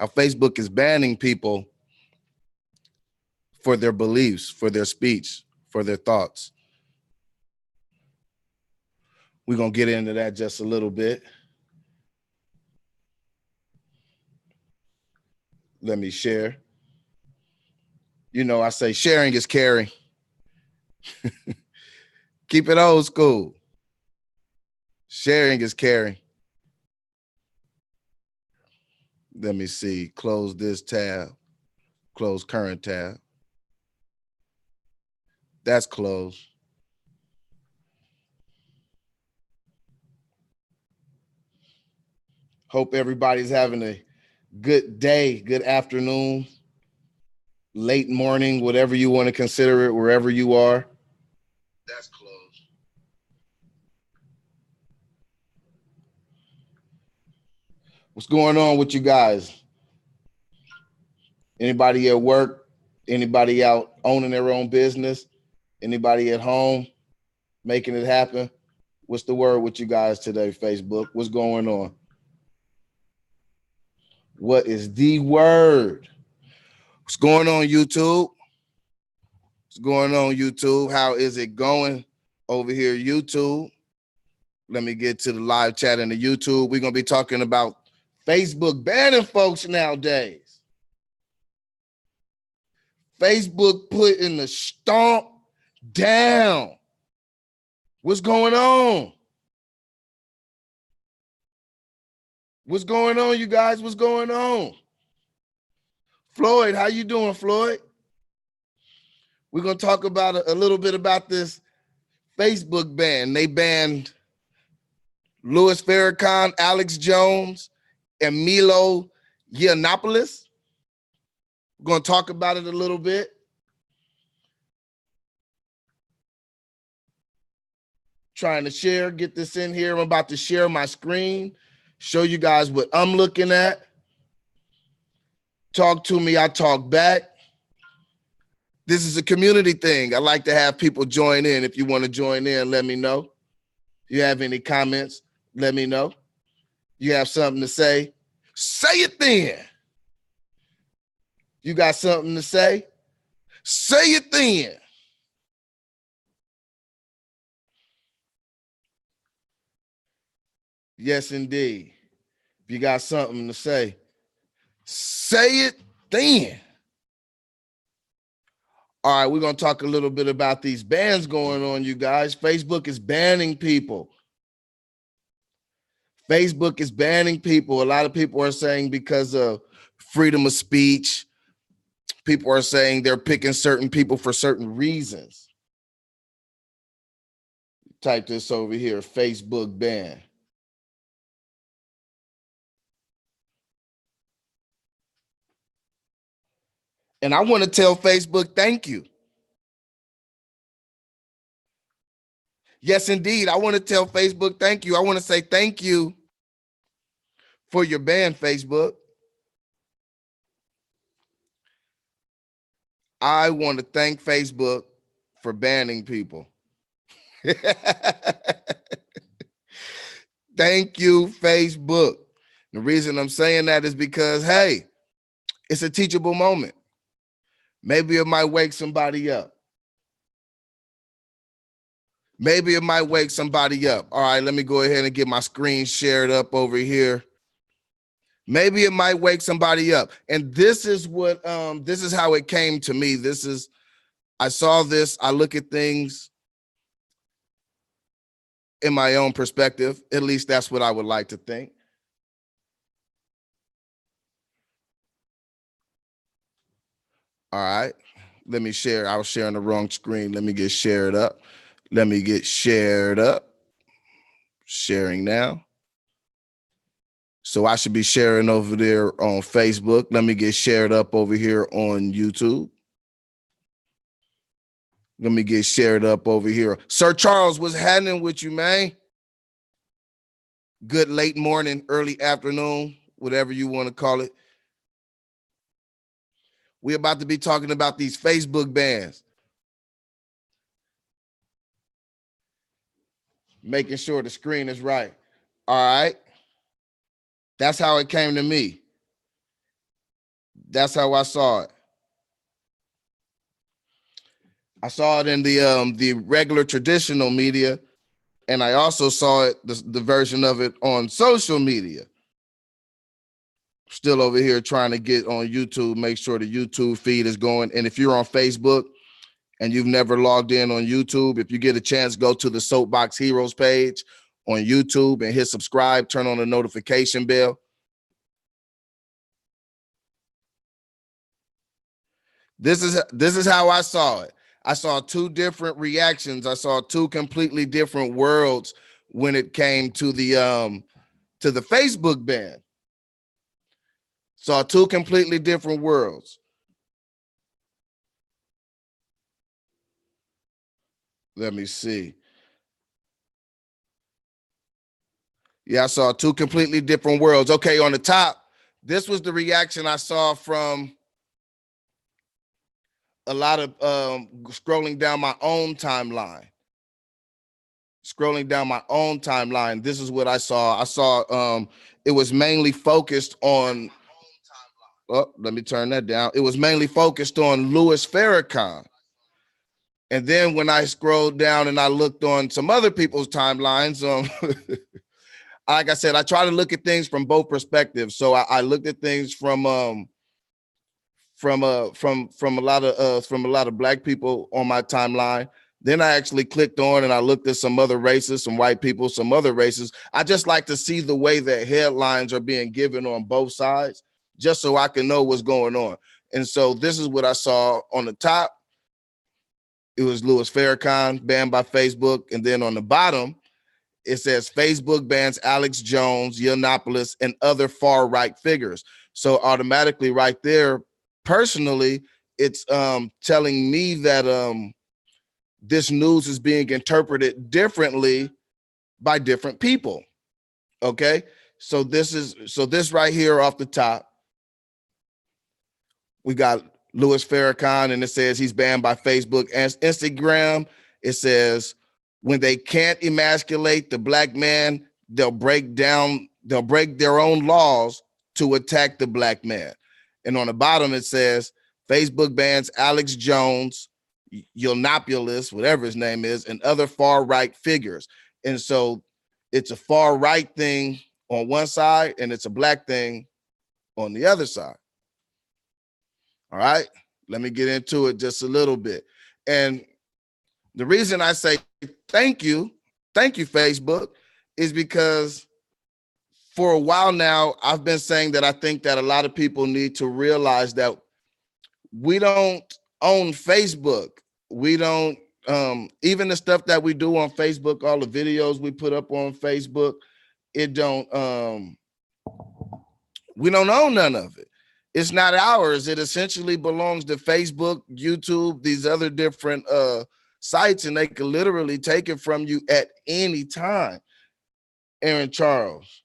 how Facebook is banning people for their beliefs, for their speech, for their thoughts. We're going to get into that just a little bit. Let me share. You know, I say sharing is caring. Keep it old school. Sharing is caring. Let me see. Close this tab. Close current tab. That's closed. Hope everybody's having a good day, good afternoon, late morning, whatever you want to consider it, wherever you are. That's closed. What's going on with you guys? Anybody at work? Anybody out owning their own business? Anybody at home making it happen? What's the word with you guys today, Facebook? What's going on? What is the word? What's going on, YouTube? What's going on, YouTube? How is it going over here, YouTube? Let me get to the live chat in the YouTube. We're going to be talking about Facebook banning folks nowadays. Facebook putting the stomp down. What's going on? What's going on, you guys? What's going on? Floyd, how you doing, Floyd? We're going to talk about a little bit about this Facebook ban. They banned Louis Farrakhan, Alex Jones, and Milo Yiannopoulos. We're going to talk about it a little bit. Trying to share, get this in here. I'm about to share my screen, show you guys what I'm looking at. Talk to me, I talk back. This is a community thing. I like to have people join in. If you want to join in, let me know. If you have any comments, let me know. You have something to say it then. You got something to say it then. Yes, indeed. If you got something to say it then. All right, we're going to talk a little bit about these bans going on, you guys. Facebook is banning people. Facebook is banning people. A lot of people are saying because of freedom of speech. People are saying they're picking certain people for certain reasons. Type this over here, Facebook ban. And I want to tell Facebook, thank you. Yes, indeed. I want to tell Facebook, thank you. I want to say thank you for your ban, Facebook. I want to thank Facebook for banning people. Thank you, Facebook. The reason I'm saying that is because, hey, it's a teachable moment. Maybe it might wake somebody up. Maybe it might wake somebody up. All right, let me go ahead and get my screen shared up over here. Maybe it might wake somebody up. And this is what, this is how it came to me. I saw this, I look at things in my own perspective. At least that's what I would like to think. All right, let me share. I was sharing the wrong screen. Let me get shared up. Let me get shared up. Sharing now. So I should be sharing over there on Facebook. Let me get shared up over here on YouTube. Let me get shared up over here. Sir Charles, what's happening with you, man? Good late morning, early afternoon, whatever you want to call it. We're about to be talking about these Facebook bans. Making sure the screen is right. All right. That's how it came to me. That's how I saw it. I saw it in the regular traditional media, and I also saw it, the version of it on social media. Still over here trying to get on YouTube, make sure the YouTube feed is going. And if you're on Facebook and you've never logged in on YouTube, if you get a chance, go to the Soapbox Heroes page on YouTube and hit subscribe, turn on the notification bell. This is how I saw it. I saw two different reactions. I saw two completely different worlds when it came to the Facebook ban. Saw two completely different worlds. Let me see. Yeah, I saw two completely different worlds. Okay, on the top, this was the reaction I saw from a lot of scrolling down my own timeline. This is what I saw. I saw it was mainly focused on, oh, let me turn that down. It was mainly focused on Louis Farrakhan. And then when I scrolled down and I looked on some other people's timelines, like I said, I try to look at things from both perspectives. So I looked at things from a lot of Black people on my timeline. Then I actually clicked on and I looked at some other races, some white people, some other races. I just like to see the way that headlines are being given on both sides, just so I can know what's going on. And so this is what I saw on the top. It was Louis Farrakhan banned by Facebook. And then on the bottom, it says Facebook bans Alex Jones, Yiannopoulos, and other far-right figures. So automatically right there, personally, it's telling me that this news is being interpreted differently by different people. Okay, so this right here off the top, we got Louis Farrakhan, and it says he's banned by Facebook and Instagram. It says when they can't emasculate the Black man, they'll break their own laws to attack the Black man. And on the bottom, it says Facebook bans Alex Jones, Yiannopoulos, whatever his name is, and other far-right figures. And so it's a far-right thing on one side, and it's a Black thing on the other side. All right, let me get into it just a little bit. And the reason I say thank you, Facebook, is because for a while now, I've been saying that I think that a lot of people need to realize that we don't own Facebook. We don't, even the stuff that we do on Facebook, all the videos we put up on Facebook, we don't own none of it. It's not ours. It essentially belongs to Facebook, YouTube, these other different sites, and they can literally take it from you at any time. Aaron Charles,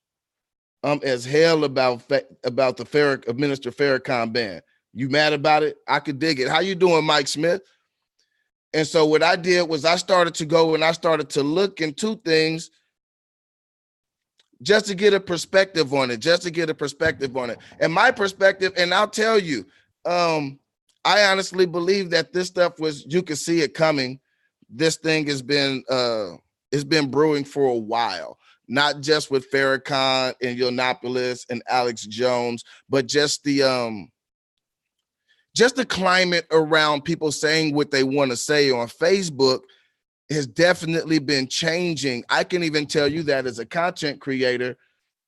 I'm as hell about the Minister Farrakhan ban. You mad about it? I could dig it. How you doing, Mike Smith? And so what I did was I started to go and I started to look into things just to get a perspective on it, And my perspective, and I'll tell you, I honestly believe that this stuff you could see it coming. This thing has been, it's been brewing for a while, not just with Farrakhan and Yiannopoulos and Alex Jones, but just the climate around people saying what they want to say on Facebook has definitely been changing. I can even tell you that as a content creator,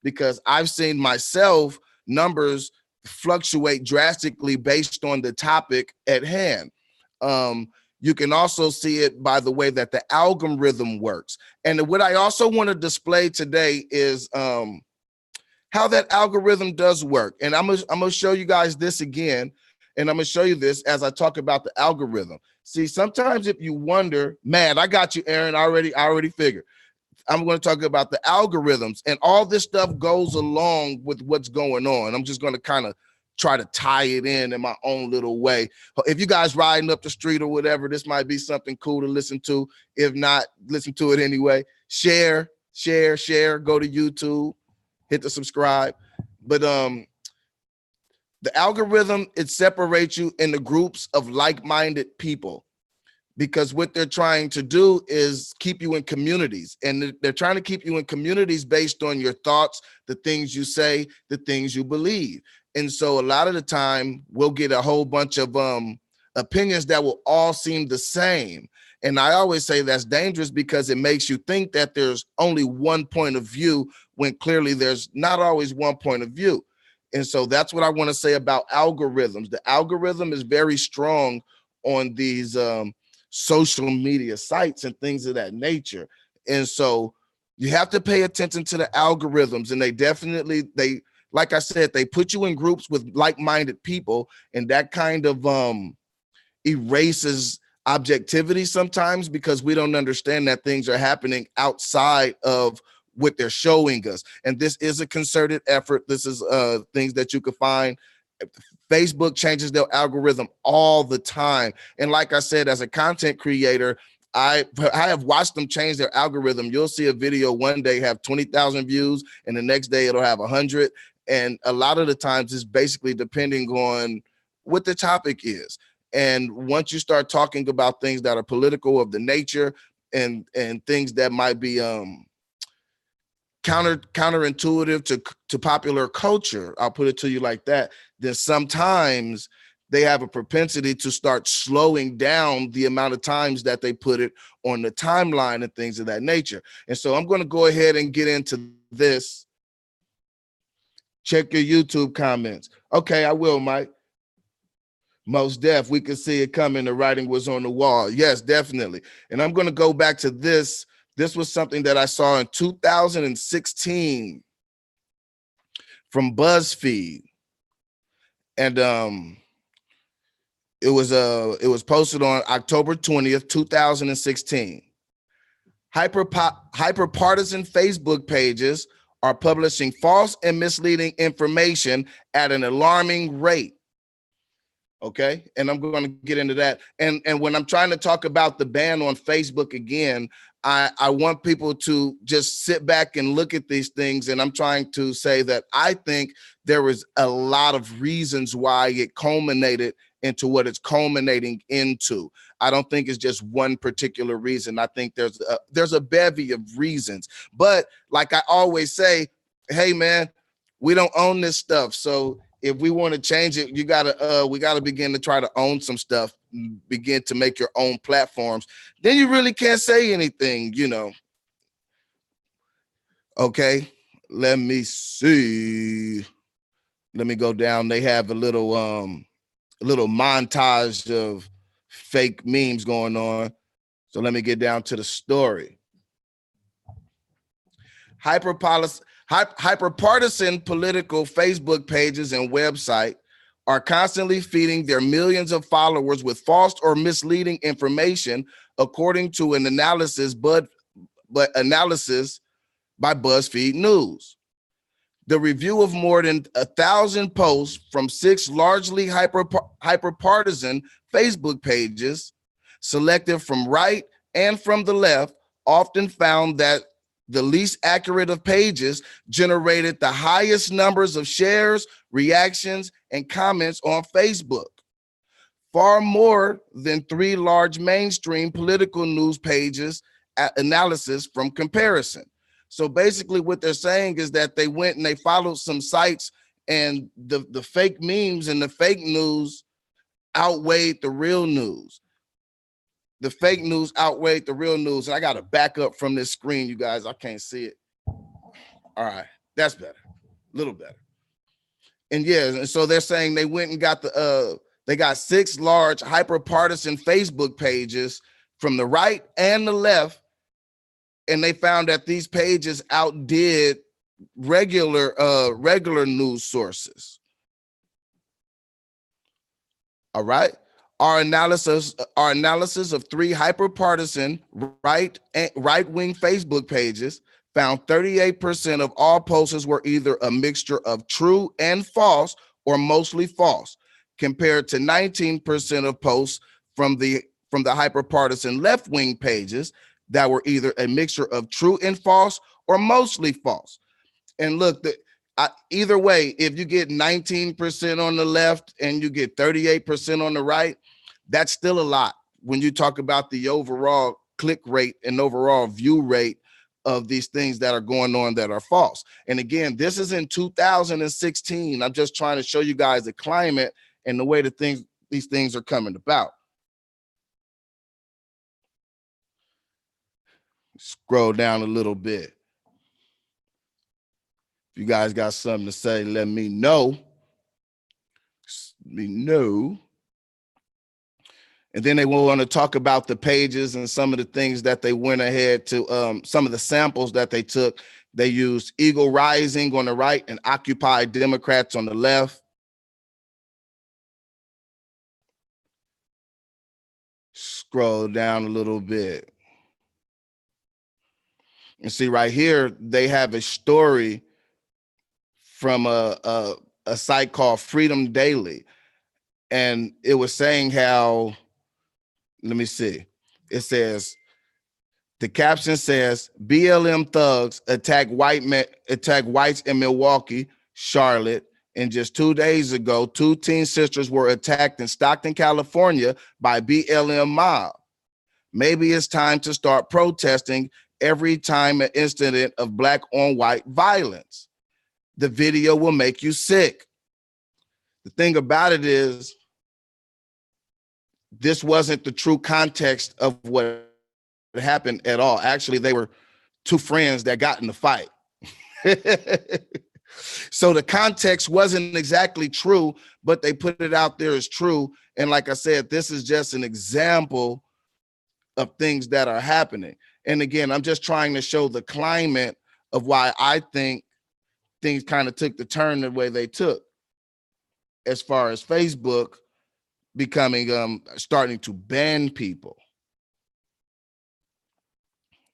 because I've seen myself numbers fluctuate drastically based on the topic at hand. You can also see it by the way that the algorithm works. And what I also want to display today is how that algorithm does work. And I'm gonna show you guys this again. And I'm gonna show you this as I talk about the algorithm. See, sometimes if you wonder, man, I got you, Aaron, I already figured. I'm going to talk about the algorithms, and all this stuff goes along with what's going on. I'm just going to kind of try to tie it in my own little way. If you guys riding up the street or whatever, this might be something cool to listen to. If not, listen to it anyway. Share, go to YouTube, hit the subscribe. But The algorithm, it separates you into groups of like-minded people, because what they're trying to do is keep you in communities, and they're trying to keep you in communities based on your thoughts, the things you say, the things you believe. And so a lot of the time we'll get a whole bunch of opinions that will all seem the same. And I always say that's dangerous, because it makes you think that there's only one point of view when clearly there's not always one point of view. And so that's what I want to say about algorithms. The algorithm is very strong on these social media sites and things of that nature. And so you have to pay attention to the algorithms, and they like I said, they put you in groups with like-minded people, and that kind of erases objectivity sometimes, because we don't understand that things are happening outside of what they're showing us. And this is a concerted effort. This is things that you could find. Facebook changes their algorithm all the time. And like I said, as a content creator, I have watched them change their algorithm. You'll see a video one day have 20,000 views, and the next day it'll have 100. And a lot of the times it's basically depending on what the topic is. And once you start talking about things that are political of the nature, and things that might be counterintuitive to popular culture, I'll put it to you like that, then sometimes they have a propensity to start slowing down the amount of times that they put it on the timeline and things of that nature. And so I'm going to go ahead and get into this. Check your YouTube comments. Okay, I will, Mike. Most def, we could see it coming. The writing was on the wall. Yes, definitely. And I'm going to go back to this. This was something that I saw in 2016 from BuzzFeed. And it was posted on October 20th, 2016. Hyperpartisan Facebook pages are publishing false and misleading information at an alarming rate. Okay, and I'm going to get into that. And when I'm trying to talk about the ban on Facebook again, I want people to just sit back and look at these things. And I'm trying to say that I think there was a lot of reasons why it culminated into what it's culminating into. I don't think it's just one particular reason. I think there's a bevy of reasons. But like I always say, hey man, we don't own this stuff. So if we want to change it, we gotta begin to try to own some stuff, begin to make your own platforms. Then you really can't say anything, you know. Okay, let me see. Let me go down. They have a little montage of fake memes going on. So let me get down to the story. Hyperpartisan political Facebook pages and website are constantly feeding their millions of followers with false or misleading information, according to an analysis by BuzzFeed News. The review of more than 1,000 posts from 6 largely hyperpartisan Facebook pages, selected from right and from the left, often found that the least accurate of pages generated the highest numbers of shares, reactions, and comments on Facebook. Far more than 3 large mainstream political news pages analysis from comparison. So basically what they're saying is that they went and they followed some sites, and the fake memes and the fake news outweighed the real news. The fake news outweighed the real news. And I got to back up from this screen, you guys. I can't see it. All right, that's better, a little better. And yeah, and so they're saying they went and got they got 6 large hyperpartisan Facebook pages from the right and the left, and they found that these pages outdid regular news sources. All right. Our analysis of 3 hyperpartisan right-wing Facebook pages found 38% of all posts were either a mixture of true and false or mostly false, compared to 19% of posts from the hyperpartisan left-wing pages that were either a mixture of true and false or mostly false. And look, either way, if you get 19% on the left and you get 38% on the right, that's still a lot when you talk about the overall click rate and overall view rate of these things that are going on that are false. And again, this is in 2016. I'm just trying to show you guys the climate and the way these things are coming about. Scroll down a little bit. If you guys got something to say, let me know. Let me know. And then they will want to talk about the pages and some of the things that they went ahead to, some of the samples that they took. They used Eagle Rising on the right and Occupy Democrats on the left. Scroll down a little bit. And see right here, they have a story from a site called Freedom Daily. And it was saying how, let me see. It says, the caption says, BLM thugs attack whites in Milwaukee, Charlotte. And just 2 days ago, 2 teen sisters were attacked in Stockton, California by BLM mob. Maybe it's time to start protesting every time an incident of Black on white violence. The video will make you sick. The thing about it is, this wasn't the true context of what happened at all. Actually, they were 2 friends that got in the fight. So the context wasn't exactly true, but they put it out there as true. And like I said, this is just an example of things that are happening. And again, I'm just trying to show the climate of why I think things kind of took the turn the way they took, as far as Facebook becoming starting to ban people.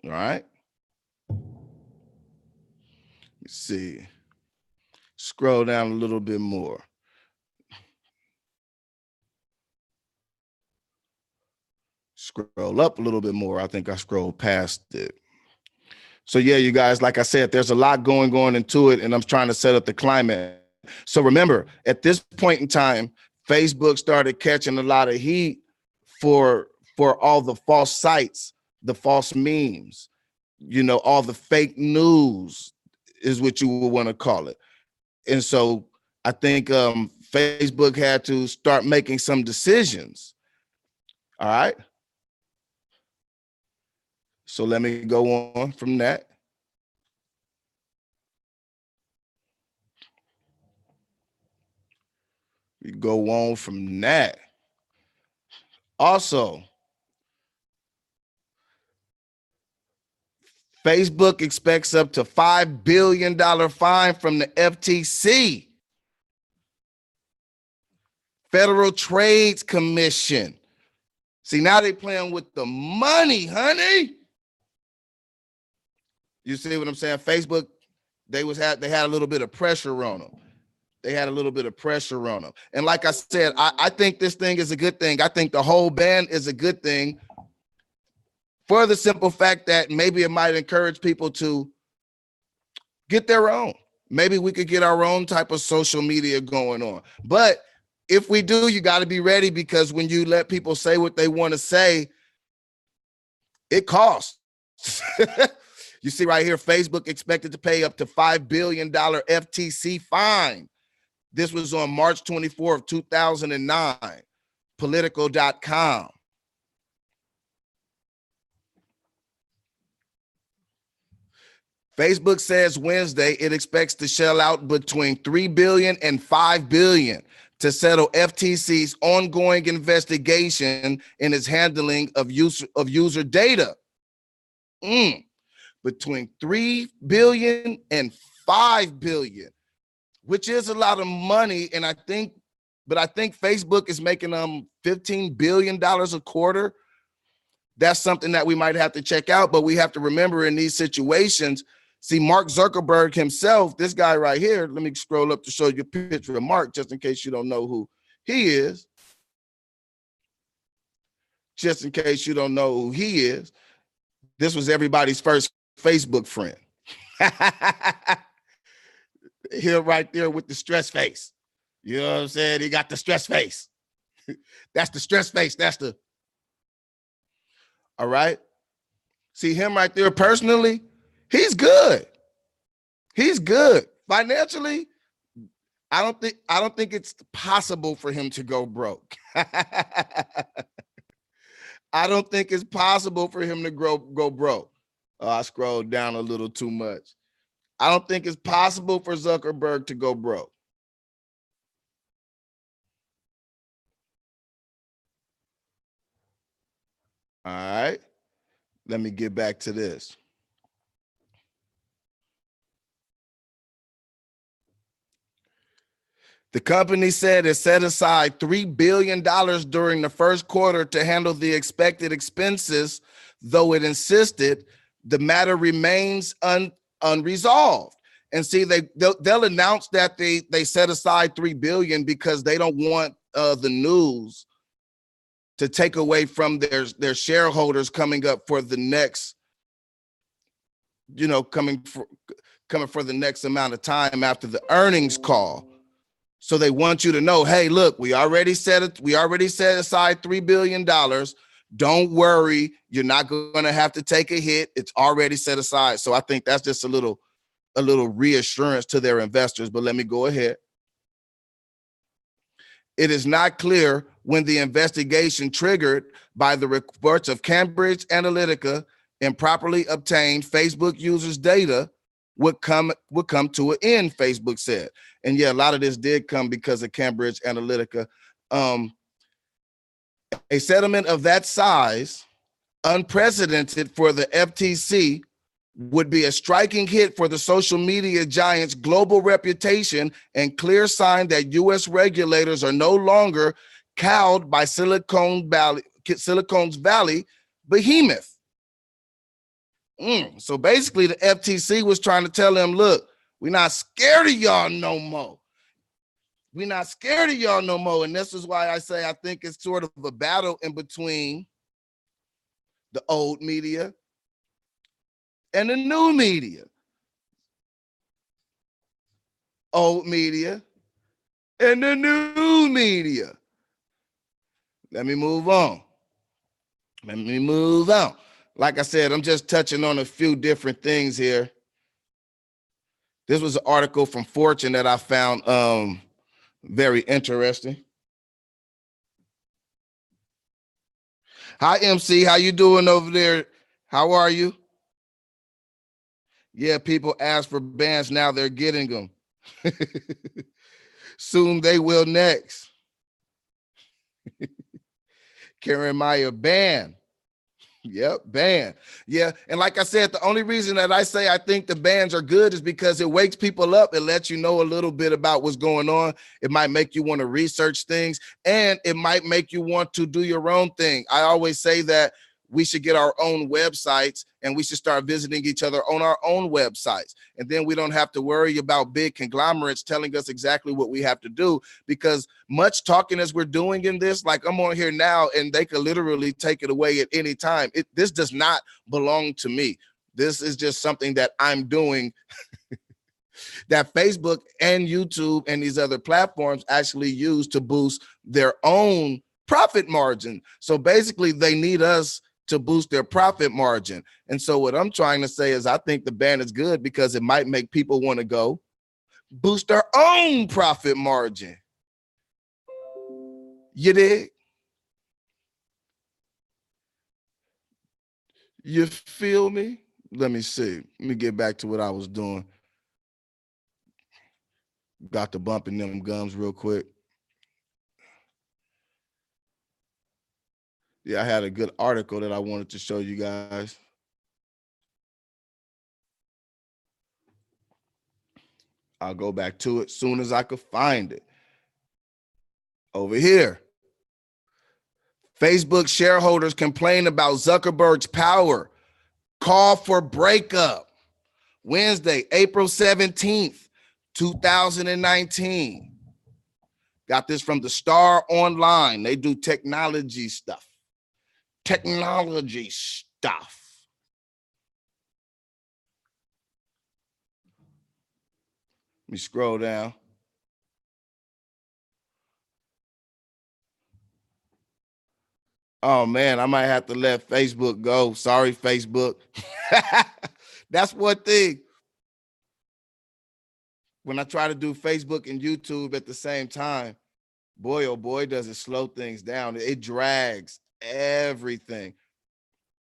All right. Let's see. Scroll down a little bit more. Scroll up a little bit more. I think I scrolled past it. So yeah, you guys, like I said, there's a lot going into it, and I'm trying to set up the climate. So remember, at this point in time, Facebook started catching a lot of heat for all the false sites, the false memes, you know, all the fake news is what you would want to call it. And so I think Facebook had to start making some decisions. All right. So let me go on from that. We go on from that. Also, Facebook expects up to $5 billion fine from the FTC, Federal Trade Commission. See, now they playing with the money, honey. You see what I'm saying? Facebook, they had a little bit of pressure on them. They had a little bit of pressure on them. And like I said, I think this thing is a good thing. I think the whole ban is a good thing, for the simple fact that maybe it might encourage people to get their own. Maybe we could get our own type of social media going on. But if we do, you got to be ready, because when you let people say what they want to say, it costs. You see right here, Facebook expected to pay up to $5 billion FTC fine. This was on March 24th, 2009, Politico.com. Facebook says Wednesday it expects to shell out between $3 billion and $5 billion to settle FTC's ongoing investigation in its handling of user data. Between $3 billion and $5 billion, which is a lot of money. And I think Facebook is making $15 billion a quarter. That's something that we might have to check out. But we have to remember, in these situations, see, Mark Zuckerberg himself, this guy right here, let me scroll up to show you a picture of Mark, just in case you don't know who he is. Just in case you don't know who he is. This was everybody's first Facebook friend. Him right there with the stress face. You know what I'm saying? He got the stress face. That's the stress face. That's the, all right. See him right there personally, he's good. He's good. Financially, I don't think it's possible for him to go broke. I don't think it's possible for him to go broke. I scrolled down a little too much. I don't think it's possible for Zuckerberg to go broke. All right. Let me get back to this. The company said it set aside $3 billion during the first quarter to handle the expected expenses, though it insisted the matter remains unresolved. And see, they'll announce that they set aside $3 billion because they don't want the news to take away from their shareholders coming up for the next, coming for the next amount of time after the earnings call. So they want you to know, hey, look, we already set aside $3 billion. Don't worry, you're not going to have to take a hit. It's already set aside. So I think that's just a little reassurance to their investors. But let me go ahead. It is not clear when the investigation triggered by the reports of Cambridge Analytica improperly obtained Facebook users' data would come to an end, Facebook said. And yeah, a lot of this did come because of Cambridge Analytica. A settlement of that size, unprecedented for the FTC, would be a striking hit for the social media giant's global reputation and clear sign that U.S. regulators are no longer cowed by Silicon Valley behemoth. So basically, the FTC was trying to tell them, look, we're not scared of y'all no more. We're not scared of y'all no more. And this is why I say I think it's sort of a battle in between the old media and the new media. Old media and the new media. Let me move on. Like I said, I'm just touching on a few different things here. This was an article from Fortune that I found very interesting. Hi, MC. How you doing over there? How are you? Yeah, people ask for bans. Now they're getting them. Soon they will next. Karen Maya ban. Yep, ban. Yeah, and like I said, the only reason that I say I think the bans are good is because it wakes people up. It lets you know a little bit about what's going on. It might make you want to research things, and it might make you want to do your own thing. I always say that we should get our own websites and we should start visiting each other on our own websites. And then we don't have to worry about big conglomerates telling us exactly what we have to do, because much talking as we're doing in this, like I'm on here now and they could literally take it away at any time. This does not belong to me. This is just something that I'm doing that Facebook and YouTube and these other platforms actually use to boost their own profit margin. So basically they need us to boost their profit margin. And so what I'm trying to say is I think the ban is good because it might make people want to go boost their own profit margin. You dig? You feel me? Let me see. Let me get back to what I was doing. Got to bumping them gums real quick. Yeah, I had a good article that I wanted to show you guys. I'll go back to it soon as I could find it. Over here. Facebook shareholders complain about Zuckerberg's power. Call for breakup. Wednesday, April 17th, 2019. Got this from the Star Online. They do technology stuff. me scroll down. Oh man, I might have to let Facebook go. Sorry, Facebook. That's one thing. When I try to do Facebook and YouTube at the same time, boy, oh boy, does it slow things down. It drags everything.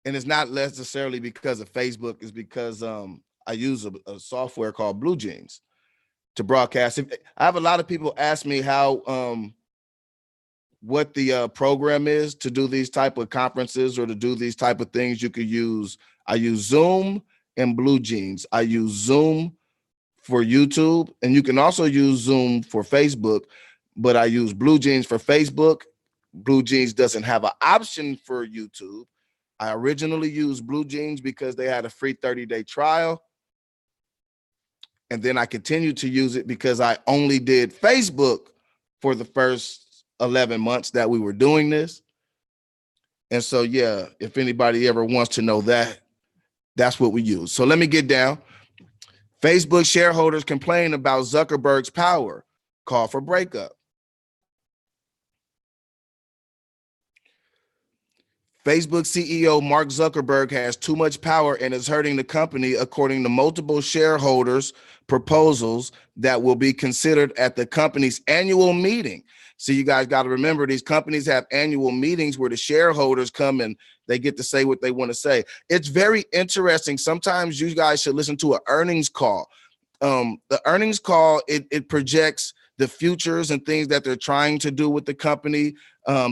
And it's not necessarily because of Facebook, it's because I use a software called Blue Jeans to broadcast. I have a lot of people ask me how what the program is to do these type of conferences or to do these type of things. You could use, I use Zoom and Blue Jeans. I use Zoom for YouTube, and you can also use Zoom for Facebook, but I use Blue Jeans for Facebook. Blue Jeans doesn't have an option for YouTube. I originally used Blue Jeans because they had a free 30-day trial. And then I continued to use it because I only did Facebook for the first 11 months that we were doing this. And so, yeah, if anybody ever wants to know that, that's what we use. So let me get down. Facebook shareholders complain about Zuckerberg's power, call for breakup. Facebook CEO Mark Zuckerberg has too much power and is hurting the company, according to multiple shareholders' proposals that will be considered at the company's annual meeting. So you guys got to remember, these companies have annual meetings where the shareholders come and they get to say what they want to say. It's very interesting. Sometimes you guys should listen to an earnings call. The earnings call, it projects the futures and things that they're trying to do with the company.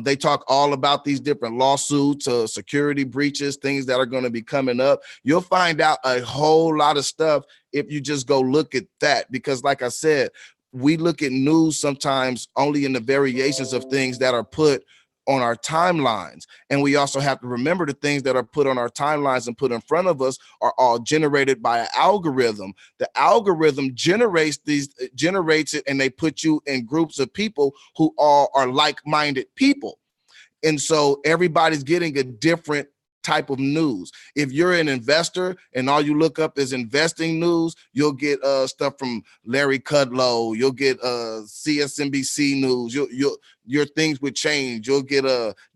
They talk all about these different lawsuits, security breaches, things that are going to be coming up. You'll find out a whole lot of stuff if you just go look at that, because like I said, we look at news sometimes only in the variations of things that are put on our timelines. And we also have to remember the things that are put on our timelines and put in front of us are all generated by an algorithm. The algorithm generates it, and they put you in groups of people who all are like-minded people. And so everybody's getting a different type of news. If you're an investor and all you look up is investing news, you'll get stuff from Larry Kudlow, you'll get CSNBC news, your things would change. You'll get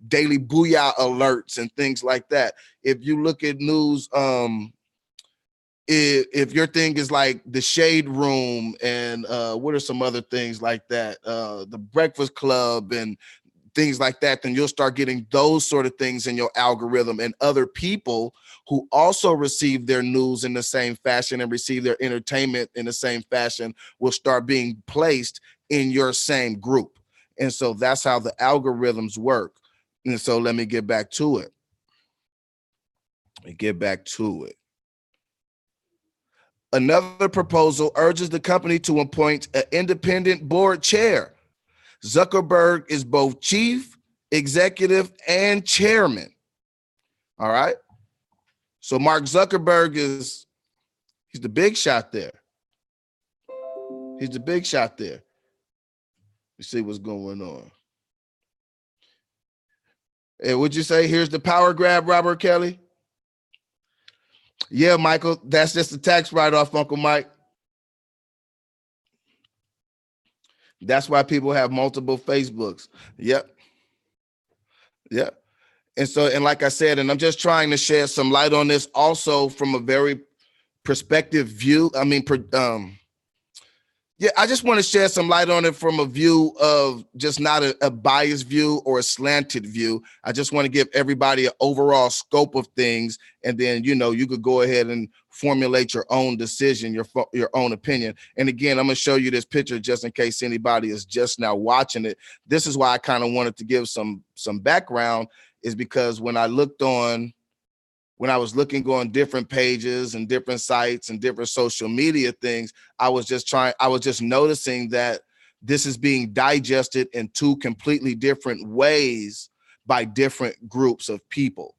daily booyah alerts and things like that. If you look at news, if your thing is like the Shade Room and what are some other things like that, the Breakfast Club and things like that, then you'll start getting those sort of things in your algorithm, and other people who also receive their news in the same fashion and receive their entertainment in the same fashion will start being placed in your same group. And so that's how the algorithms work. And so let me get back to it. Another proposal urges the company to appoint an independent board chair. Zuckerberg is both chief executive and chairman. All right. So Mark Zuckerberg he's the big shot there. He's the big shot there. You see what's going on. Hey, what'd you say? Here's the power grab, Robert Kelly. Yeah, Michael, that's just a tax write-off, Uncle Mike. That's why people have multiple Facebooks. Yep. And so, and like I said, and I'm just trying to shed some light on this also from a very perspective view. I mean, I just want to shed some light on it from a view of just not a biased view or a slanted view. I just want to give everybody an overall scope of things. And then, you could go ahead and formulate your own decision, your own opinion. And again, I'm going to show you this picture just in case anybody is just now watching it. This is why I kind of wanted to give some background, is because when I was looking on different pages and different sites and different social media things, I was just noticing that this is being digested in two completely different ways by different groups of people.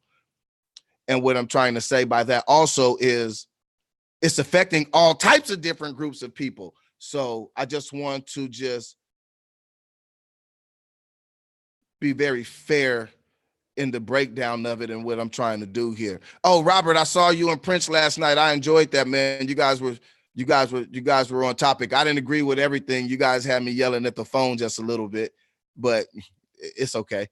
And what I'm trying to say by that also is it's affecting all types of different groups of people. So I just want to just be very fair in the breakdown of it and what I'm trying to do here. Oh, Robert, I saw you and Prince last night. I enjoyed that, man. You guys were You guys were on topic. I didn't agree with everything. You guys had me yelling at the phone just a little bit, but it's okay.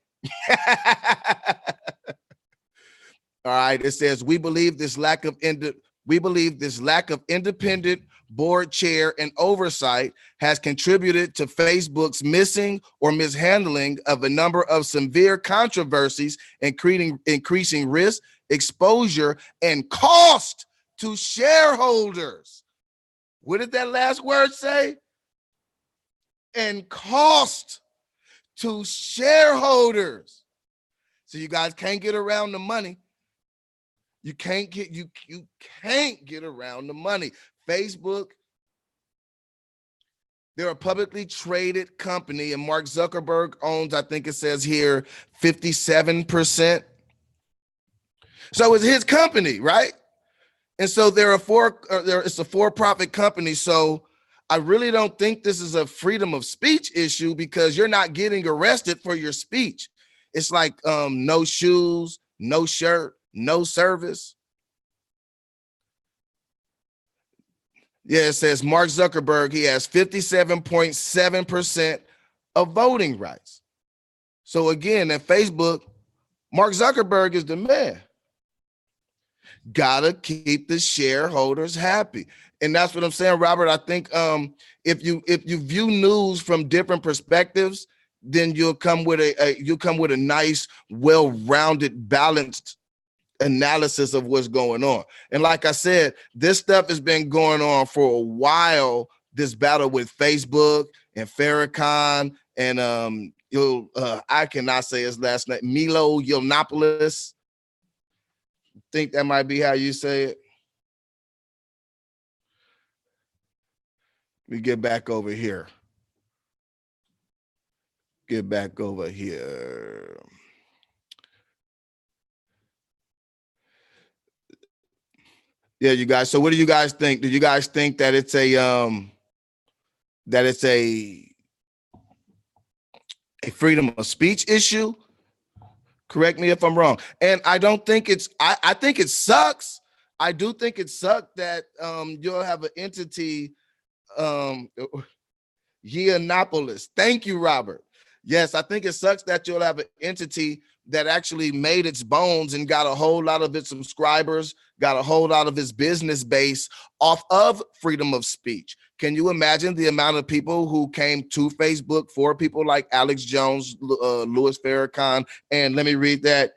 All right. It says we believe this lack of independent board chair and oversight has contributed to Facebook's missing or mishandling of a number of severe controversies, increasing risk, exposure, and cost to shareholders. What did that last word say? And cost to shareholders. So you guys can't get around the money. You can't get around the money. Facebook, they're a publicly traded company, and Mark Zuckerberg owns, I think it says here, 57%. So it's his company, right? And so it's a for-profit company. So I really don't think this is a freedom of speech issue, because you're not getting arrested for your speech. It's like no shoes, no shirt, no service. Yeah, it says Mark Zuckerberg, he has 57.7% of voting rights. So again, at Facebook, Mark Zuckerberg is the man. Gotta keep the shareholders happy. And that's what I'm saying, Robert. I think if you view news from different perspectives, then you'll come with a nice, well-rounded, balanced analysis of what's going on. And like I said, this stuff has been going on for a while, this battle with Facebook and Farrakhan and I cannot say his last name, Milo Yiannopoulos. Think that might be how you say it. Let me get back over here. Yeah, you guys. So what do you guys think? Do you guys think that it's a freedom of speech issue? Correct me if I'm wrong. And I don't think I think it sucks. I do think it sucks that you'll have an entity, Yiannopoulos. Thank you, Robert. Yes, I think it sucks that you'll have an entity that actually made its bones and got a whole lot of its subscribers, got a whole lot of its business base off of freedom of speech. Can you imagine the amount of people who came to Facebook for people like Alex Jones, Louis Farrakhan, and let me read that,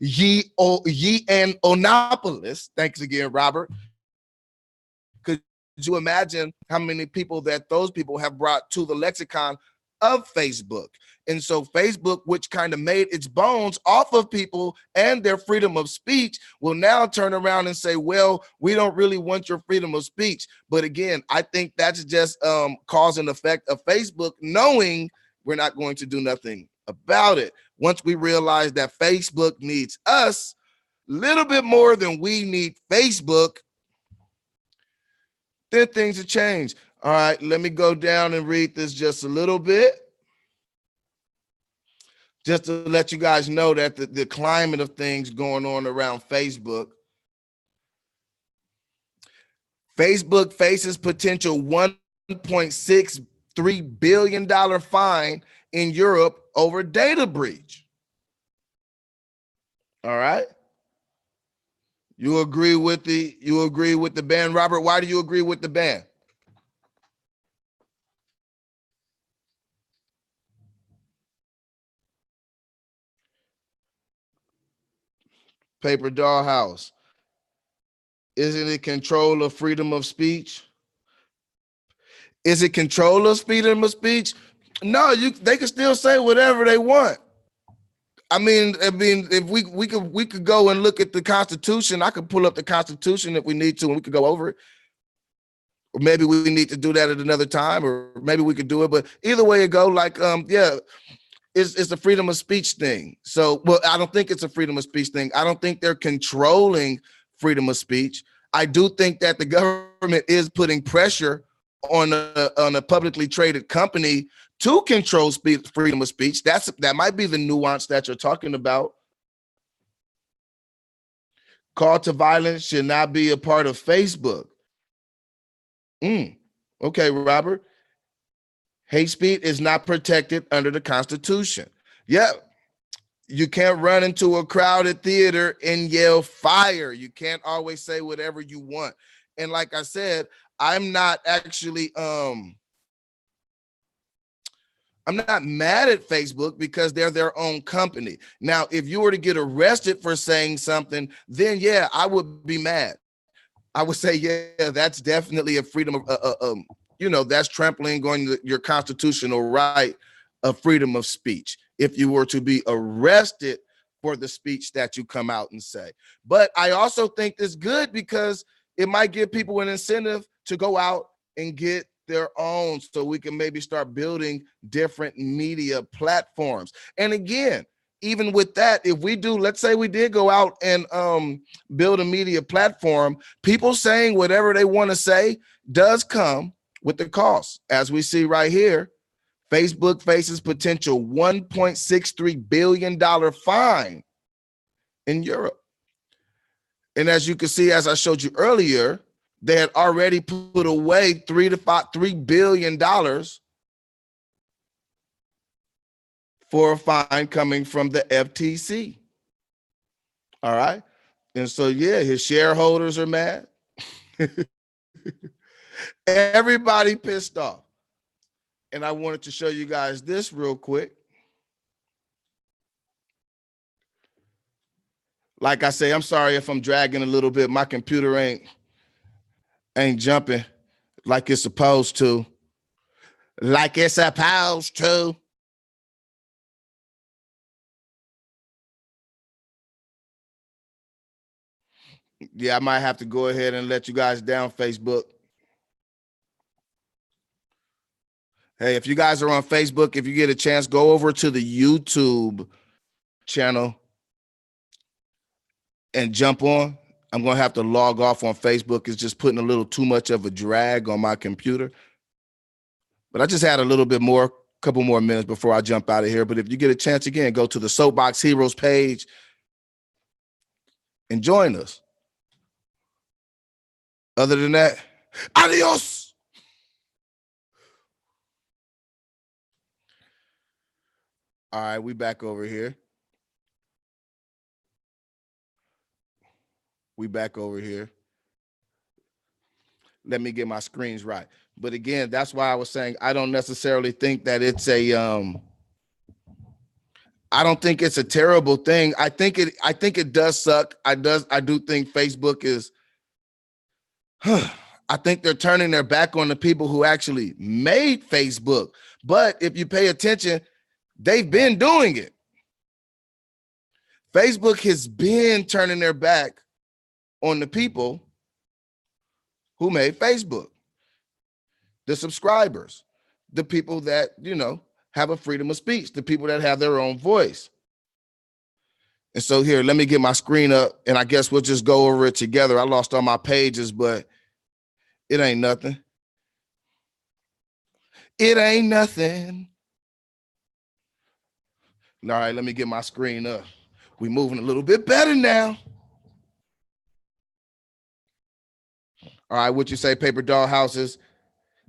Yiannopoulos. Thanks again, Robert. Could you imagine how many people that those people have brought to the lexicon of Facebook? And so Facebook, which kind of made its bones off of people and their freedom of speech, will now turn around and say, well, we don't really want your freedom of speech. But again, I think that's just cause and effect of Facebook knowing we're not going to do nothing about it. Once we realize that Facebook needs us a little bit more than we need Facebook, then things have changed. All right, let me go down and read this just a little bit, just to let you guys know that the climate of things going on around Facebook. Facebook faces potential $1.63 billion fine in Europe over data breach. All right. You agree with the ban, Robert? Why do you agree with the ban? Paper Dollhouse. Isn't it control of freedom of speech? Is it control of freedom of speech? No, they can still say whatever they want. I mean, if we could go and look at the Constitution, I could pull up the Constitution if we need to, and we could go over it. Or maybe we need to do that at another time, or maybe we could do it. But either way it go, like, yeah, it's a freedom of speech thing. So, well, I don't think it's a freedom of speech thing. I don't think they're controlling freedom of speech. I do think that the government is putting pressure on a publicly traded company to control freedom of speech. That might be the nuance that you're talking about. Call to violence should not be a part of Facebook. Okay, Robert. Hate speech is not protected under the Constitution. Yep. You can't run into a crowded theater and yell fire. You can't always say whatever you want. And like I said, I'm not actually I'm not mad at Facebook because they're their own company. Now, if you were to get arrested for saying something, then yeah, I would be mad. I would say, yeah, that's definitely a freedom of, that's trampling on your constitutional right of freedom of speech. If you were to be arrested for the speech that you come out and say. But I also think it's good because it might give people an incentive to go out and get their own, so we can maybe start building different media platforms. And again, even with that, if we do, let's say we did go out and build a media platform, people saying whatever they want to say does come with the cost. As we see right here, Facebook faces potential $1.63 billion fine in Europe. And as you can see, as I showed you earlier, they had already put away $3 billion for a fine coming from the FTC. All right. And so, yeah, his shareholders are mad. Everybody pissed off. And I wanted to show you guys this real quick. Like I say, I'm sorry if I'm dragging a little bit. My computer ain't jumping like it's supposed to. Like it's supposed to. Yeah, I might have to go ahead and let you guys down, Facebook. Hey, if you guys are on Facebook, if you get a chance, go over to the YouTube channel and jump on. I'm going to have to log off on Facebook. It's just putting a little too much of a drag on my computer. But I just had a little bit more, couple more minutes before I jump out of here. But if you get a chance again, go to the Soapbox Heroes page and join us. Other than that, adios. All right, we back over here. We back over here. Let me get my screens right. But again, that's why I was saying I don't necessarily think that it's a I don't think it's a terrible thing. I think it does suck. I do think Facebook is I think they're turning their back on the people who actually made Facebook. But if you pay attention, they've been doing it. Facebook has been turning their back on the people who made Facebook, the subscribers, the people that, have a freedom of speech, the people that have their own voice. And so here, let me get my screen up, and I guess we'll just go over it together. I lost all my pages, but it ain't nothing. It ain't nothing. All right, let me get my screen up. We're moving a little bit better now. All right, what you say, paper doll houses?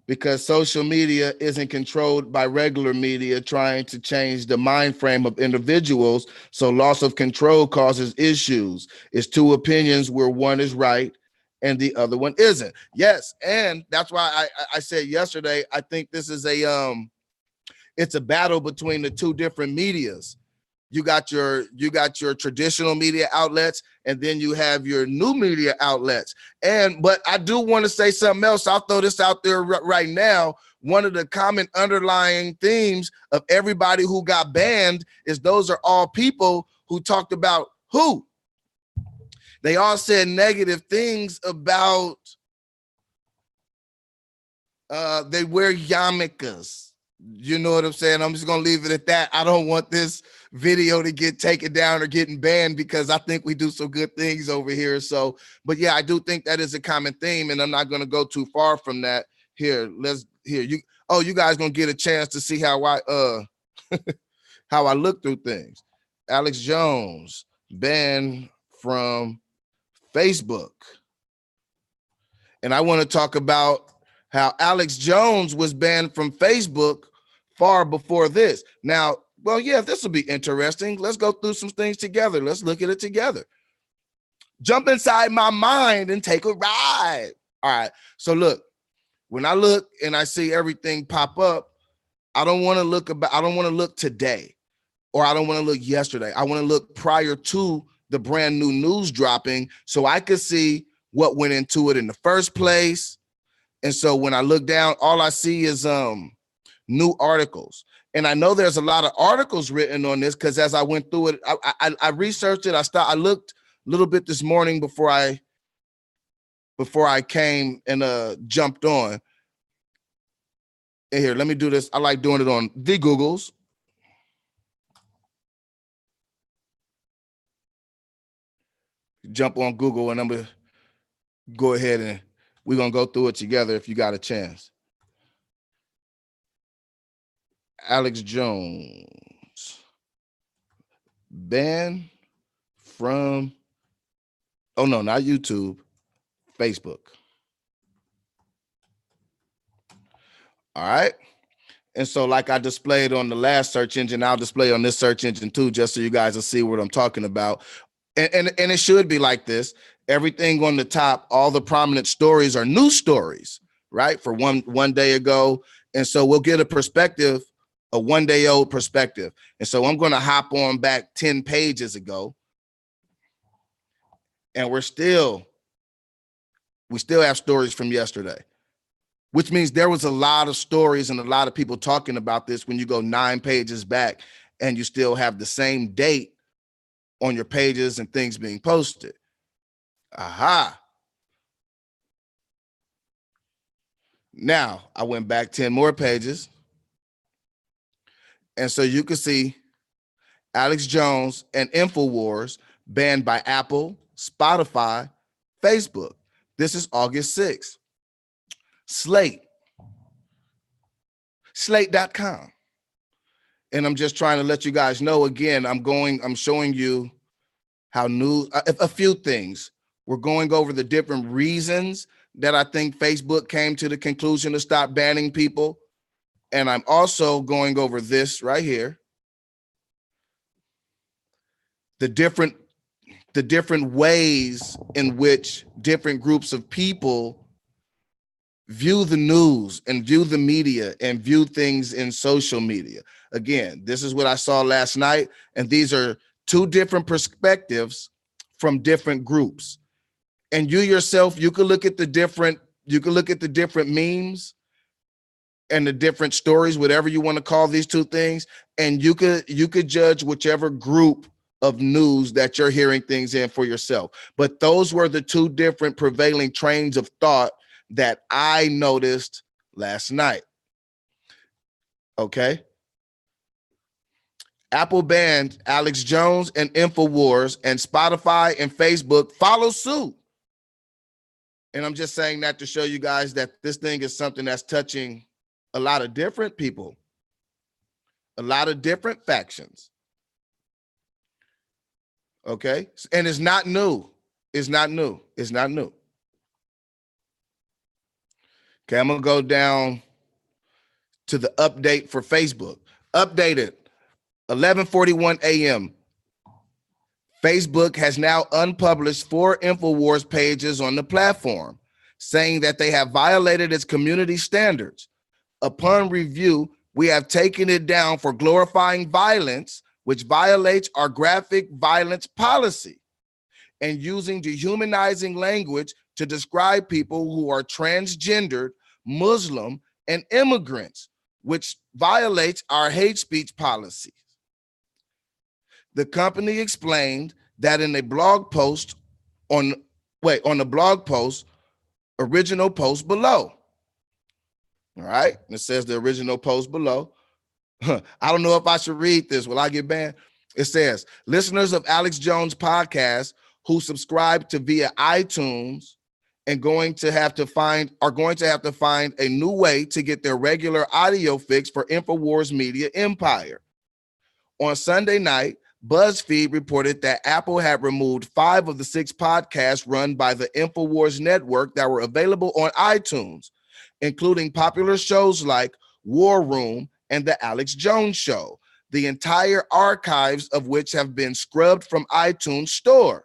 Because social media isn't controlled by regular media trying to change the mind frame of individuals, so loss of control causes issues. It's two opinions where one is right and the other one isn't. Yes, and that's why I said yesterday, I think this is it's a battle between the two different medias. You got your traditional media outlets, and then you have your new media outlets. But I do want to say something else. I'll throw this out there right now. One of the common underlying themes of everybody who got banned is those are all people who talked about who? They all said negative things about they wear yarmulkes. You know what I'm saying? I'm just going to leave it at that. I don't want this video to get taken down or getting banned because I think we do some good things over here. So, but yeah, I do think that is a common theme, and I'm not going to go too far from that. Here, you guys going to get a chance to see how I how I look through things. Alex Jones banned from Facebook. And I want to talk about how Alex Jones was banned from Facebook far before this. Now, well, yeah, this will be interesting. Let's go through some things together. Let's look at it together. Jump inside my mind and take a ride. All right. So look, when I look and I see everything pop up, I don't want to look today, or I don't want to look yesterday. I want to look prior to the brand new news dropping so I could see what went into it in the first place. And so when I look down, all I see is new articles. And I know there's a lot of articles written on this because as I went through it, I researched it. I looked a little bit this morning before I came and jumped on. And here, let me do this. I like doing it on the Googles. Jump on Google and I'm gonna go ahead and we're gonna go through it together if you got a chance. Alex Jones banned from, oh no, not YouTube, Facebook. All right. And so like I displayed on the last search engine, I'll display on this search engine too, just so you guys will see what I'm talking about. And it should be like this. Everything on the top, all the prominent stories are new stories, right? For one day ago. And so we'll get a perspective, a 1 day old perspective. And so I'm going to hop on back 10 pages ago. And we still have stories from yesterday, which means there was a lot of stories and a lot of people talking about this when you go 9 pages back and you still have the same date on your pages and things being posted. Aha. Now I went back 10 more pages. And so you can see Alex Jones and InfoWars banned by Apple, Spotify, Facebook. This is August 6th. Slate.com. And I'm just trying to let you guys know again, I'm showing you how news, a few things. We're going over the different reasons that I think Facebook came to the conclusion to stop banning people. And I'm also going over this right here. The different ways in which different groups of people view the news and view the media and view things in social media. Again, this is what I saw last night. And these are 2 different perspectives from different groups. And you yourself, you could look at the different memes and the different stories, whatever you want to call these 2 things. And you could judge whichever group of news that you're hearing things in for yourself. But those were the 2 different prevailing trains of thought that I noticed last night. Okay. Apple banned Alex Jones and InfoWars, and Spotify and Facebook follow suit. And I'm just saying that to show you guys that this thing is something that's touching a lot of different people, a lot of different factions. Okay. And it's not new. It's not new. It's not new. Okay. I'm going to go down to the update for Facebook. Updated 11:41 a.m. Facebook has now unpublished 4 InfoWars pages on the platform, saying that they have violated its community standards. Upon review, we have taken it down for glorifying violence, which violates our graphic violence policy, and using dehumanizing language to describe people who are transgendered, Muslim, and immigrants, which violates our hate speech policy. The company explained that in a blog post on the blog post, original post below. All right, it says the original post below. I don't know if I should read this. Will I get banned? It says, listeners of Alex Jones podcast who subscribe to via iTunes and are going to have to find a new way to get their regular audio fix for InfoWars Media Empire. On Sunday night, BuzzFeed reported that Apple had removed 5 of the 6 podcasts run by the InfoWars network that were available on iTunes. including popular shows like War Room and The Alex Jones Show, the entire archives of which have been scrubbed from iTunes Store.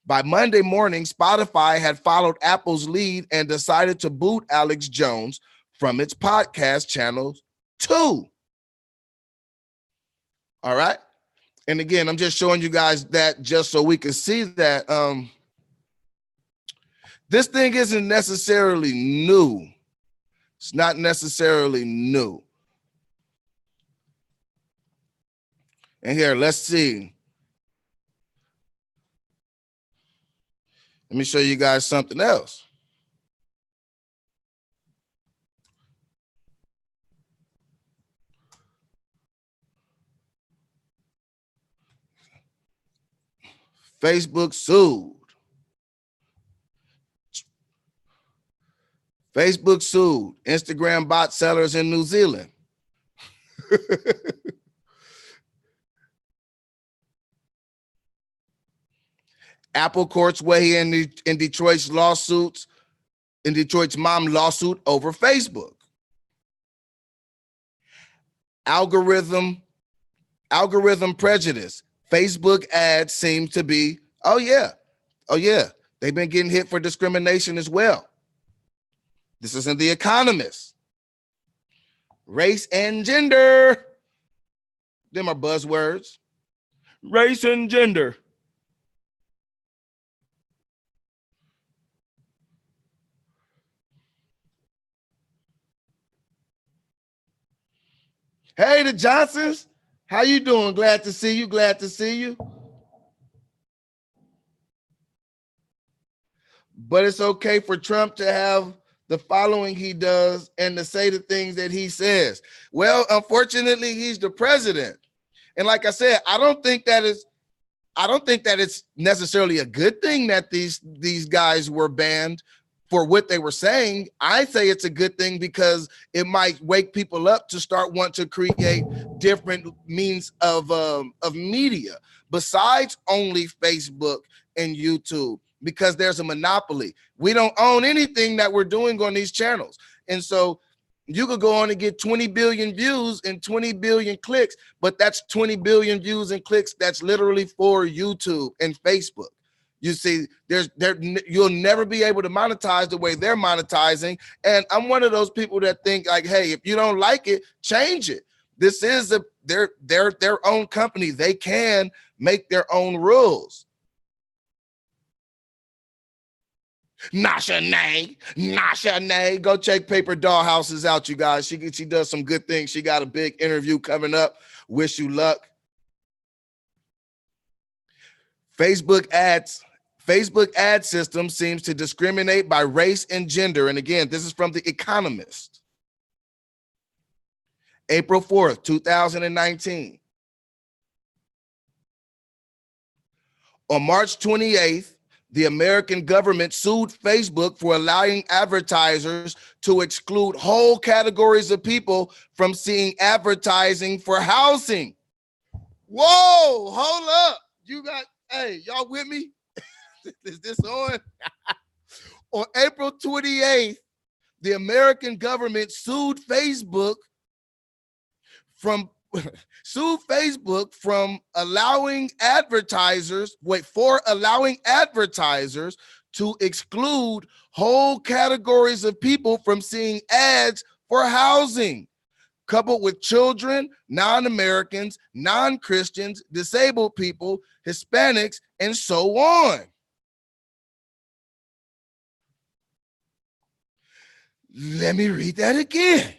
By Monday morning, Spotify had followed Apple's lead and decided to boot Alex Jones from its podcast channels too. All right. And again, I'm just showing you guys that just so we can see that this thing isn't necessarily new. It's not necessarily new. And here, let's see. Let me show you guys something else. Facebook sued. Facebook sued Instagram bot sellers in New Zealand. Apple courts weigh in Detroit's lawsuits, in Detroit's mom lawsuit over Facebook. Algorithm prejudice. Facebook ads seem to be, oh yeah, they've been getting hit for discrimination as well. This is in The Economist. Race and gender. Them are buzzwords. Race and gender. Hey, the Johnsons. How you doing? Glad to see you. Glad to see you. But it's okay for Trump to have the following he does and to say the things that he says. Well, unfortunately, he's the president. And like I said, I don't think that it's necessarily a good thing that these guys were banned for what they were saying. I say it's a good thing because it might wake people up to start wanting to create different means of media besides only Facebook and YouTube, because there's a monopoly. We don't own anything that we're doing on these channels. And so you could go on and get 20 billion views and 20 billion clicks, but that's 20 billion views and clicks that's literally for YouTube and Facebook. You see, you'll never be able to monetize the way they're monetizing. And I'm one of those people that think like, hey, if you don't like it, change it. This is their own company. They can make their own rules. Nasha Nay, go check Paper Dollhouses out, you guys. She does some good things. She got a big interview coming up. Wish you luck. Facebook ad system seems to discriminate by race and gender. And again, this is from The Economist. April 4th, 2019. On March 28th, the American government sued Facebook for allowing advertisers to exclude whole categories of people from seeing advertising for housing. Whoa, hold up. Hey, y'all with me? Is this on? On April 28th, the American government sued Facebook from allowing advertisers to exclude whole categories of people from seeing ads for housing, coupled with children, non-Americans, non-Christians, disabled people, Hispanics, and so on. Let me read that again.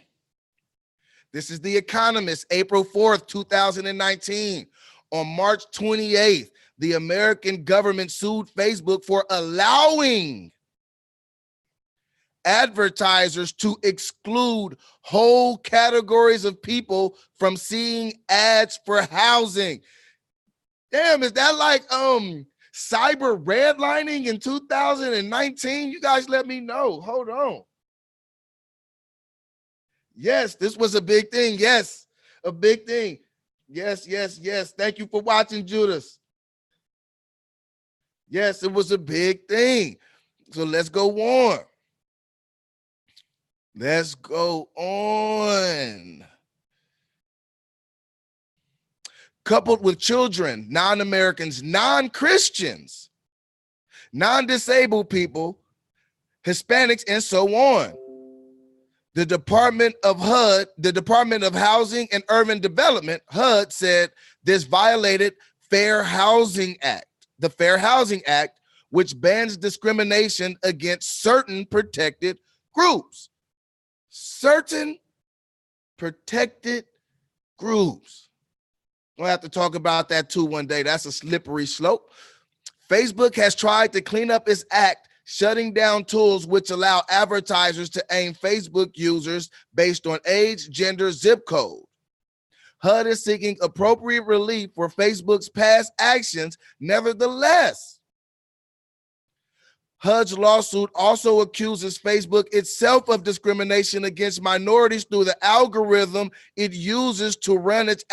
This is The Economist, April 4th, 2019. On March 28th, the American government sued Facebook for allowing advertisers to exclude whole categories of people from seeing ads for housing. Damn, is that like cyber redlining in 2019? You guys let me know. Hold on. Yes, this was a big thing. Yes, a big thing. Yes. Thank you for watching, Judas. Yes, it was a big thing. So let's go on. Let's go on. Coupled with children, non-Americans, non-Christians, non-disabled people, Hispanics, and so on. The Department of Housing and Urban Development, HUD, said this violated Fair Housing Act, the Fair Housing Act, which bans discrimination against certain protected groups. Certain protected groups. We'll have to talk about that too one day. That's a slippery slope. Facebook has tried to clean up its act, shutting down tools which allow advertisers to aim Facebook users based on age, gender, zip code. HUD is seeking appropriate relief for Facebook's past actions. Nevertheless, HUD's lawsuit also accuses Facebook itself of discrimination against minorities through the algorithm it uses to run its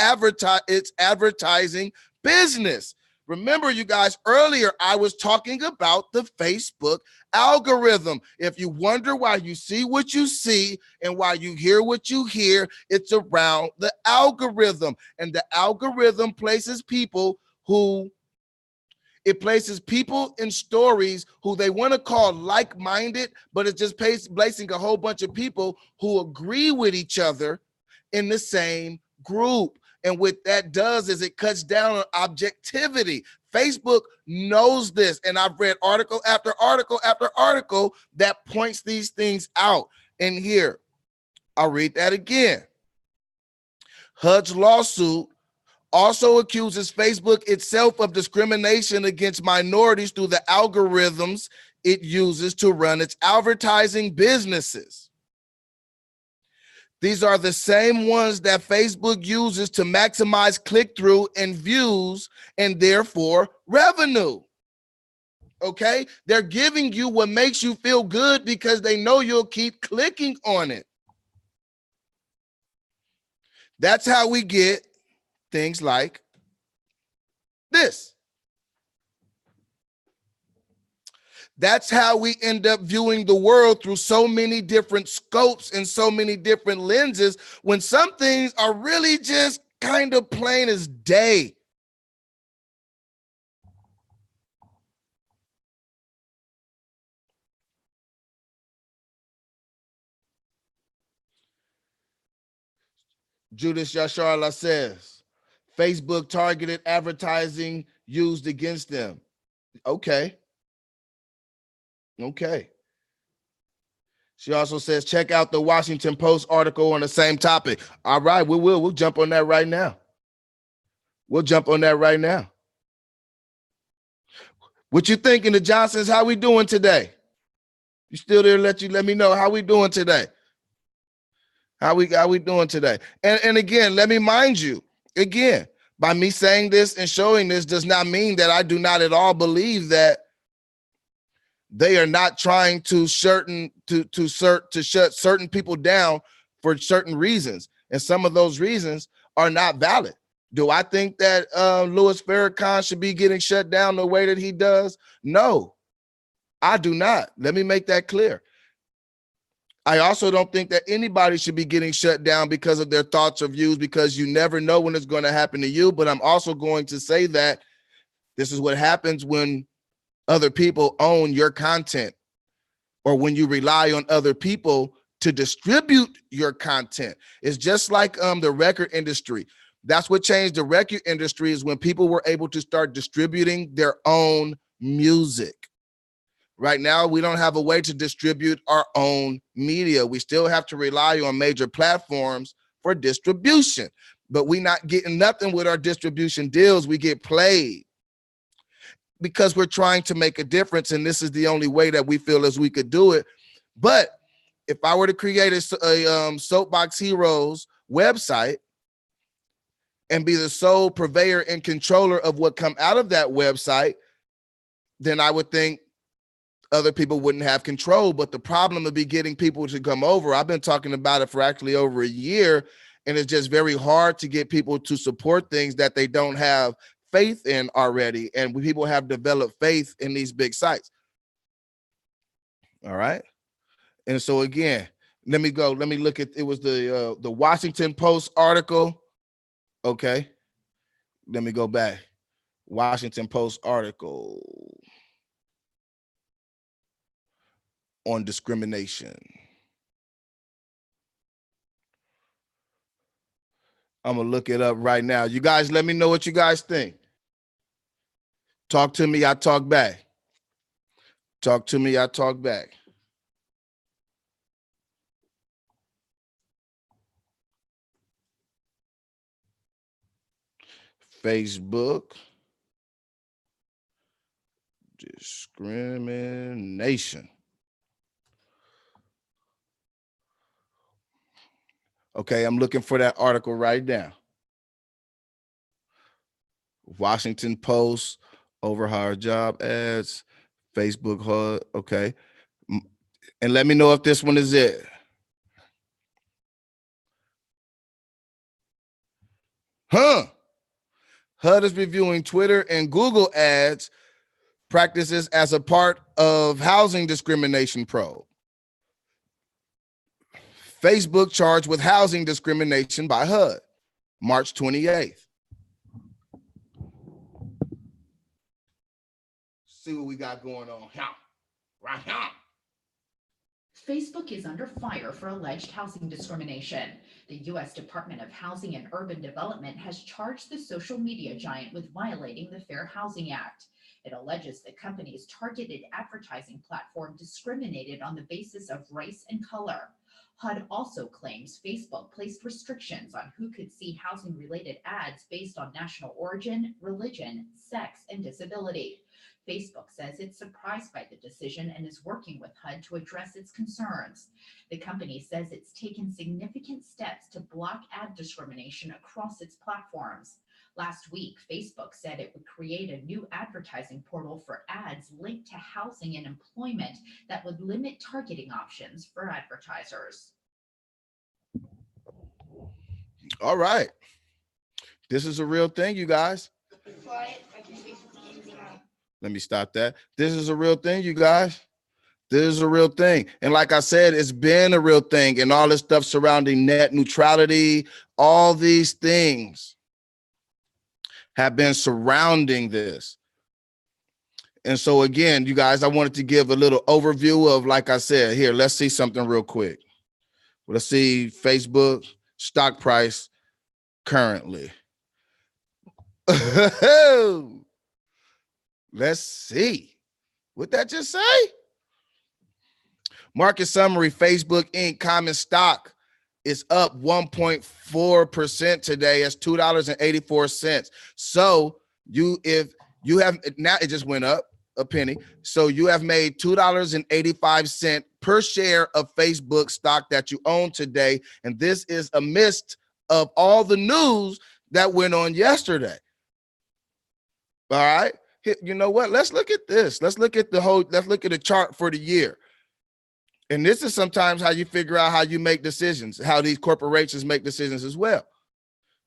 advertising business. Remember, you guys, earlier I was talking about the Facebook algorithm. If you wonder why you see what you see and why you hear what you hear, it's around the algorithm. And the algorithm places people in stories who they want to call like-minded, but it's just placing a whole bunch of people who agree with each other in the same group. And what that does is it cuts down on objectivity. Facebook knows this, and I've read article after article after article that points these things out. And here, I'll read that again. HUD's lawsuit also accuses Facebook itself of discrimination against minorities through the algorithms it uses to run its advertising businesses. These are the same ones that Facebook uses to maximize click-through and views and therefore revenue. Okay? They're giving you what makes you feel good because they know you'll keep clicking on it. That's how we get things like this. That's how we end up viewing the world through so many different scopes and so many different lenses when some things are really just kind of plain as day. Judas Yasharla says, Facebook targeted advertising used against them. Okay. She also says, check out the Washington Post article on the same topic. All right, we'll jump on that right now. What you thinking, the Johnsons? How we doing today? You still there? Let me know how we doing today. How we doing today? And again, let me mind you, again, by me saying this and showing this does not mean that I do not at all believe that they are not trying to shut certain people down for certain reasons. And some of those reasons are not valid. Do I think that Louis Farrakhan should be getting shut down the way that he does? No, I do not. Let me make that clear. I also don't think that anybody should be getting shut down because of their thoughts or views, because you never know when it's going to happen to you. But I'm also going to say that this is what happens when other people own your content, or when you rely on other people to distribute your content. It's just like the record industry. That's what changed the record industry, is when people were able to start distributing their own music. Right now, we don't have a way to distribute our own media. We still have to rely on major platforms for distribution, but we're not getting nothing with our distribution deals. We get played because we're trying to make a difference, and this is the only way that we feel as we could do it. But if I were to create a Soapbox Heroes website and be the sole purveyor and controller of what come out of that website, then I would think other people wouldn't have control. But the problem would be getting people to come over. I've been talking about it for actually over a year, and it's just very hard to get people to support things that they don't have faith in already. And people have developed faith in these big sites. All right. And so again, Let me go. Let me look at, it was the Washington Post article. Okay. Let me go back. Washington Post article on discrimination. I'm gonna look it up right now. You guys let me know what you guys think. Talk to me, I talk back. Talk to me, I talk back. Facebook discrimination. Okay, I'm looking for that article right now. Washington Post, overhired job ads, Facebook HUD. Okay. And let me know if this one is it. HUD is reviewing Twitter and Google ads practices as a part of housing discrimination probe. Facebook charged with housing discrimination by HUD, March 28th. See what we got going on here. Right here. Facebook is under fire for alleged housing discrimination. The U.S. Department of Housing and Urban Development has charged the social media giant with violating the Fair Housing Act. It alleges the company's targeted advertising platform discriminated on the basis of race and color. HUD also claims Facebook placed restrictions on who could see housing-related ads based on national origin, religion, sex, and disability. Facebook says it's surprised by the decision and is working with HUD to address its concerns. The company says it's taken significant steps to block ad discrimination across its platforms. Last week, Facebook said it would create a new advertising portal for ads linked to housing and employment that would limit targeting options for advertisers. All right. This is a real thing, you guys. Let me stop that. This is a real thing, you guys. This is a real thing. And like I said, it's been a real thing, and all this stuff surrounding net neutrality, all these things have been surrounding this. And so again, you guys, I wanted to give a little overview of, like I said, here, let's see something real quick. Let's see Facebook stock price currently. Let's see. What that just say? Market summary, Facebook Inc. common stock is up 1.4% today. That's $2.84. So if you have, now it just went up a penny. So you have made $2.85 per share of Facebook stock that you own today. And this is amidst of all the news that went on yesterday. All right. You know what? Let's look at this. Let's look at the chart for the year. And this is sometimes how you figure out how you make decisions, how these corporations make decisions as well.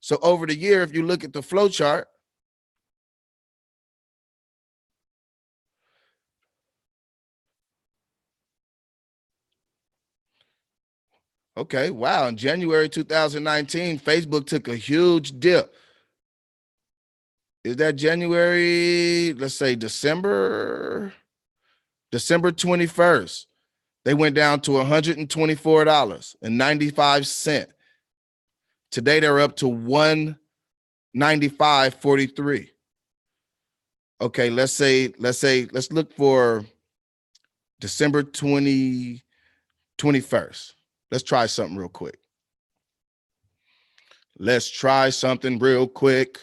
So over the year, if you look at the flow chart, okay, wow, in January 2019, Facebook took a huge dip. Is that January, let's say December 21st? They went down to $124.95. Today they're up to $195.43. Okay, let's look for December 21st. Let's try something real quick. Let's try something real quick.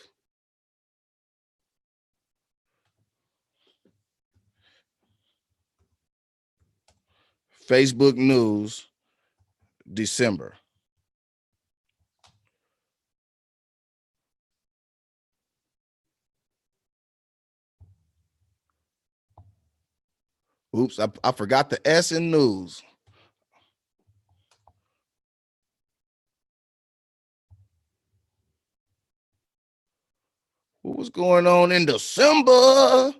Facebook News, December. Oops, I forgot the S in news. What was going on in December?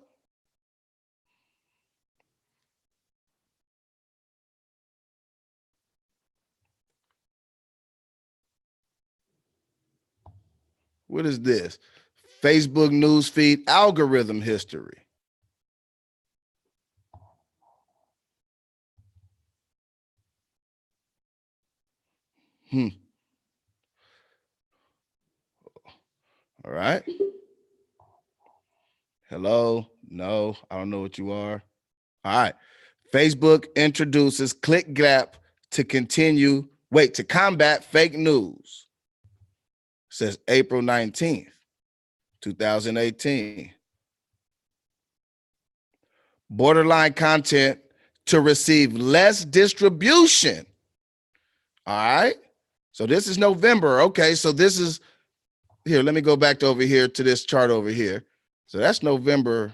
What is this? Facebook newsfeed algorithm history. All right. Hello. No, I don't know what you are. All right. Facebook introduces ClickGap to combat fake news. Says April 19th, 2018. Borderline content to receive less distribution. All right. So this is November. Okay. So this is here. Let me go back to over here to this chart over here. So that's November.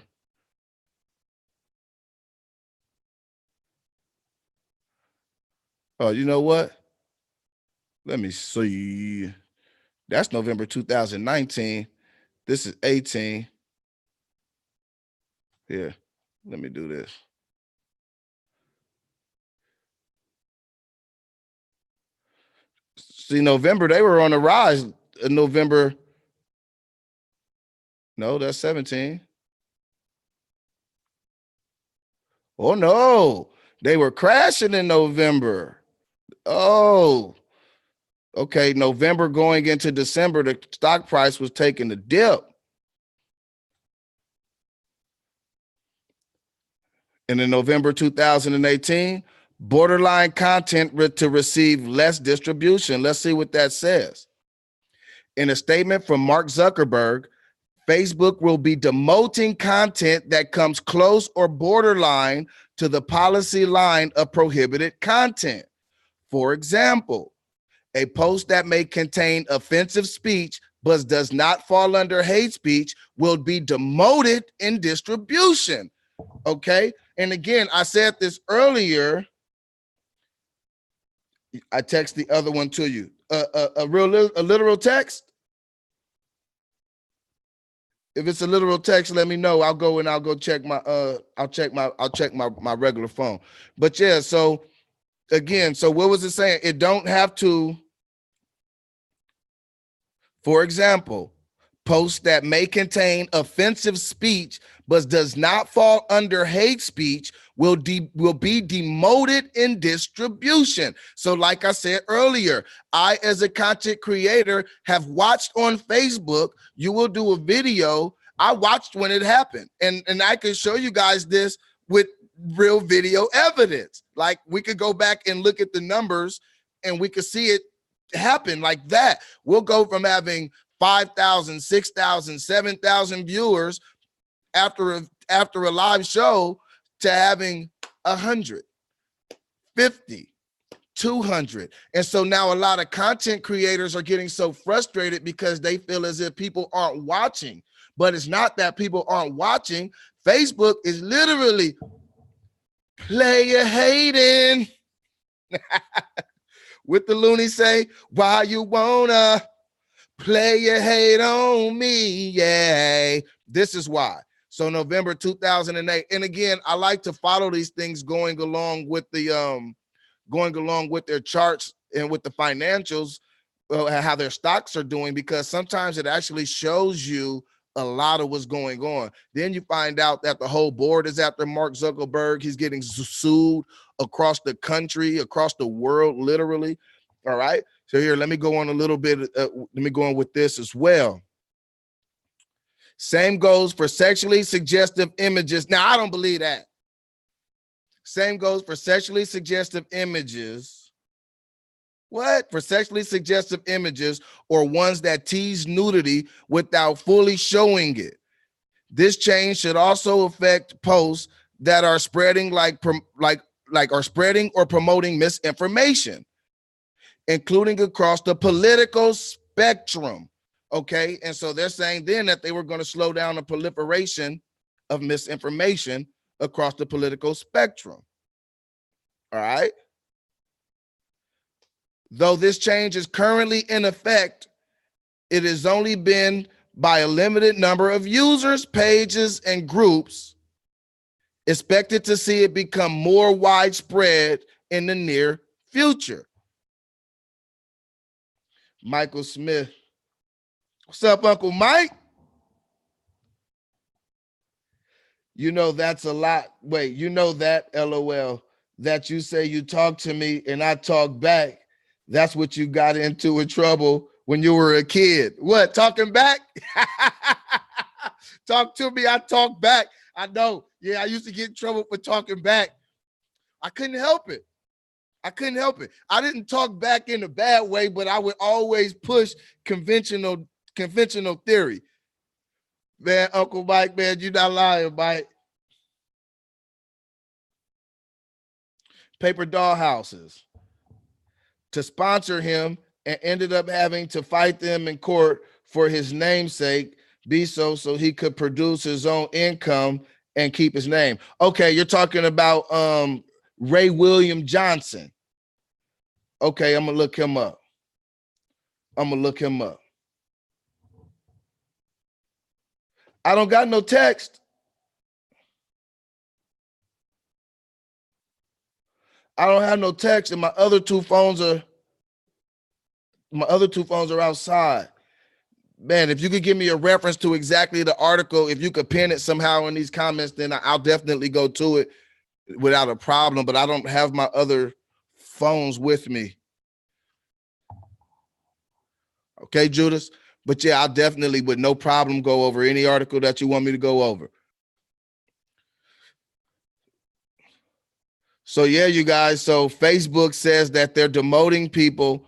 Oh, you know what? Let me see. That's November 2019. This is 18. Here, let me do this. See, November, they were on the rise in November. No, that's 17. Oh, no. They were crashing in November. Oh, okay. November going into December, the stock price was taking a dip. And in November 2018, borderline content to receive less distribution. Let's see what that says. In a statement from Mark Zuckerberg, Facebook will be demoting content that comes close or borderline to the policy line of prohibited content. For example, a post that may contain offensive speech but does not fall under hate speech will be demoted in distribution. Okay. And again, I said this earlier. I text the other one to you. A literal text. If it's a literal text, let me know. I'll go check my I'll check my regular phone. But yeah, so again, so what was it saying? It don't have to. For example, posts that may contain offensive speech but does not fall under hate speech will be demoted in distribution. So like I said earlier, I as a content creator have watched on Facebook, you will do a video. I watched when it happened, and I can show you guys this with real video evidence. Like we could go back and look at the numbers and we could see it happen like that. We'll go from having 5,000, 6,000, 7,000 viewers after a live show to having 100, 50, 200. And so now a lot of content creators are getting so frustrated because they feel as if people aren't watching. But it's not that people aren't watching. Facebook is literally player hating. What the loony say? Why you wanna play your hate on me? Yeah, this is why. So November 2008, and again, I like to follow these things going along with their charts and with the financials, how their stocks are doing, because sometimes it actually shows you a lot of what's going on. Then you find out that the whole board is after Mark Zuckerberg. He's getting sued across the country, across the world, literally. All right. So here, let me go on a little bit. Let me go on with this as well. Same goes for sexually suggestive images. Now, I don't believe that. Same goes for sexually suggestive images. What? For sexually suggestive images or ones that tease nudity without fully showing it. This change should also affect posts that are spreading are spreading or promoting misinformation, including across the political spectrum. Okay. And so they're saying then that they were going to slow down the proliferation of misinformation across the political spectrum. All right. Though this change is currently in effect, it has only been by a limited number of users, pages, and groups. Expected to see it become more widespread in the near future. Michael Smith What's up, Uncle Mike? You know that's a lot. Wait, you know that, LOL, that you say you talk to me and I talk back. That's what you got into in trouble when you were a kid. What, talking back? Talk to me, I talk back. I know. Yeah, I used to get in trouble for talking back. I couldn't help it. I couldn't help it. I didn't talk back in a bad way, but I would always push conventional theory. Man, Uncle Mike, man, you're not lying, Mike. Paper doll houses to sponsor him and ended up having to fight them in court for his namesake, Bezos, so he could produce his own income and keep his name. Okay, you're talking about Ray William Johnson. Okay, I'm gonna look him up. I don't got no text. I don't have no text, and my other two phones are outside. Man, if you could give me a reference to exactly the article, if you could pin it somehow in these comments, then I'll definitely go to it without a problem. But I don't have my other phones with me. Okay, Judas. But yeah, I'll definitely, with no problem, go over any article that you want me to go over. So yeah, you guys. So Facebook says that they're demoting people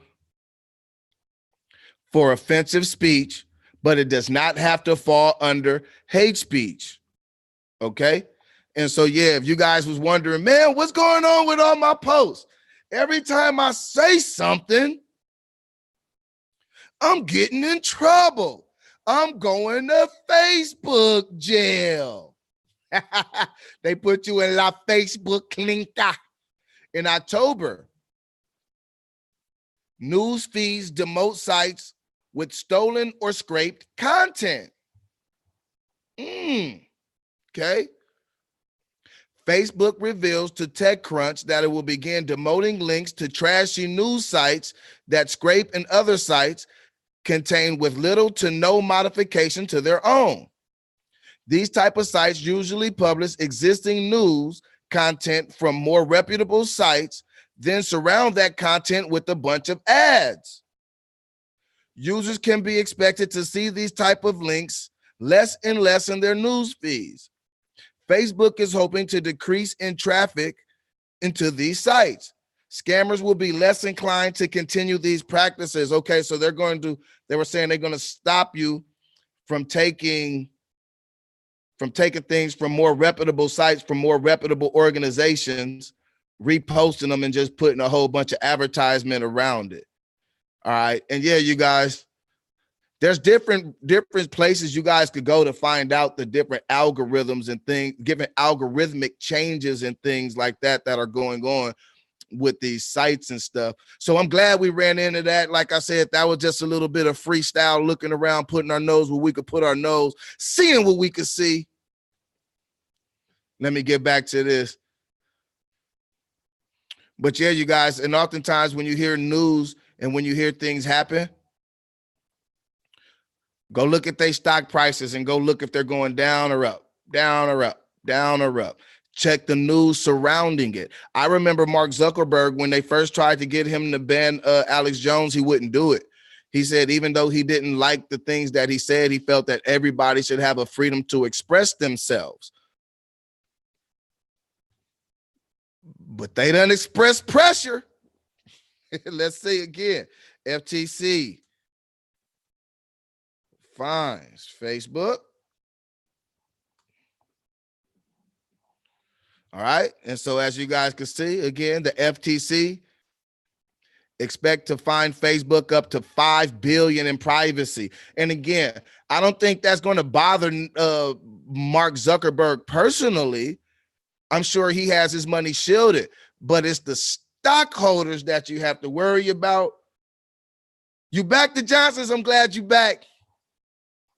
for offensive speech, but it does not have to fall under hate speech. Okay. And so, yeah, if you guys was wondering, man, what's going on with all my posts? Every time I say something, I'm getting in trouble. I'm going to Facebook jail. They put you in La Facebook Clinca. In October, news feeds demote sites with stolen or scraped content. Okay. Facebook reveals to TechCrunch that it will begin demoting links to trashy news sites that scrape and other sites contain with little to no modification to their own. These type of sites usually publish existing news content from more reputable sites, then surround that content with a bunch of ads. Users can be expected to see these type of links less and less in their news feeds. Facebook is hoping to decrease in traffic into these sites. Scammers will be less inclined to continue these practices. Okay, so they were saying they're going to stop you from taking things from more reputable sites, from more reputable organizations, reposting them and just putting a whole bunch of advertisement around it. All right. And yeah, you guys, there's different places you guys could go to find out the different algorithms and things, different algorithmic changes and things like that are going on with these sites and stuff. So I'm glad we ran into that. Like I said, that was just a little bit of freestyle, looking around, putting our nose where we could put our nose, seeing what we could see. Let me get back to this. But yeah, you guys, and oftentimes when you hear news and when you hear things happen, go look at their stock prices and go look if they're going down or up, down or up, down or up. Check the news surrounding it. I remember Mark Zuckerberg, when they first tried to get him to ban Alex Jones, he wouldn't do it. He said even though he didn't like the things that he said, he felt that everybody should have a freedom to express themselves. But they done express pressure. Let's see again. FTC fines Facebook. All right. And so as you guys can see, again, the FTC expect to fine Facebook up to $5 billion in privacy. And again, I don't think that's going to bother Mark Zuckerberg personally. I'm sure he has his money shielded, but it's the stockholders that you have to worry about. You back the Johnsons. I'm glad you back.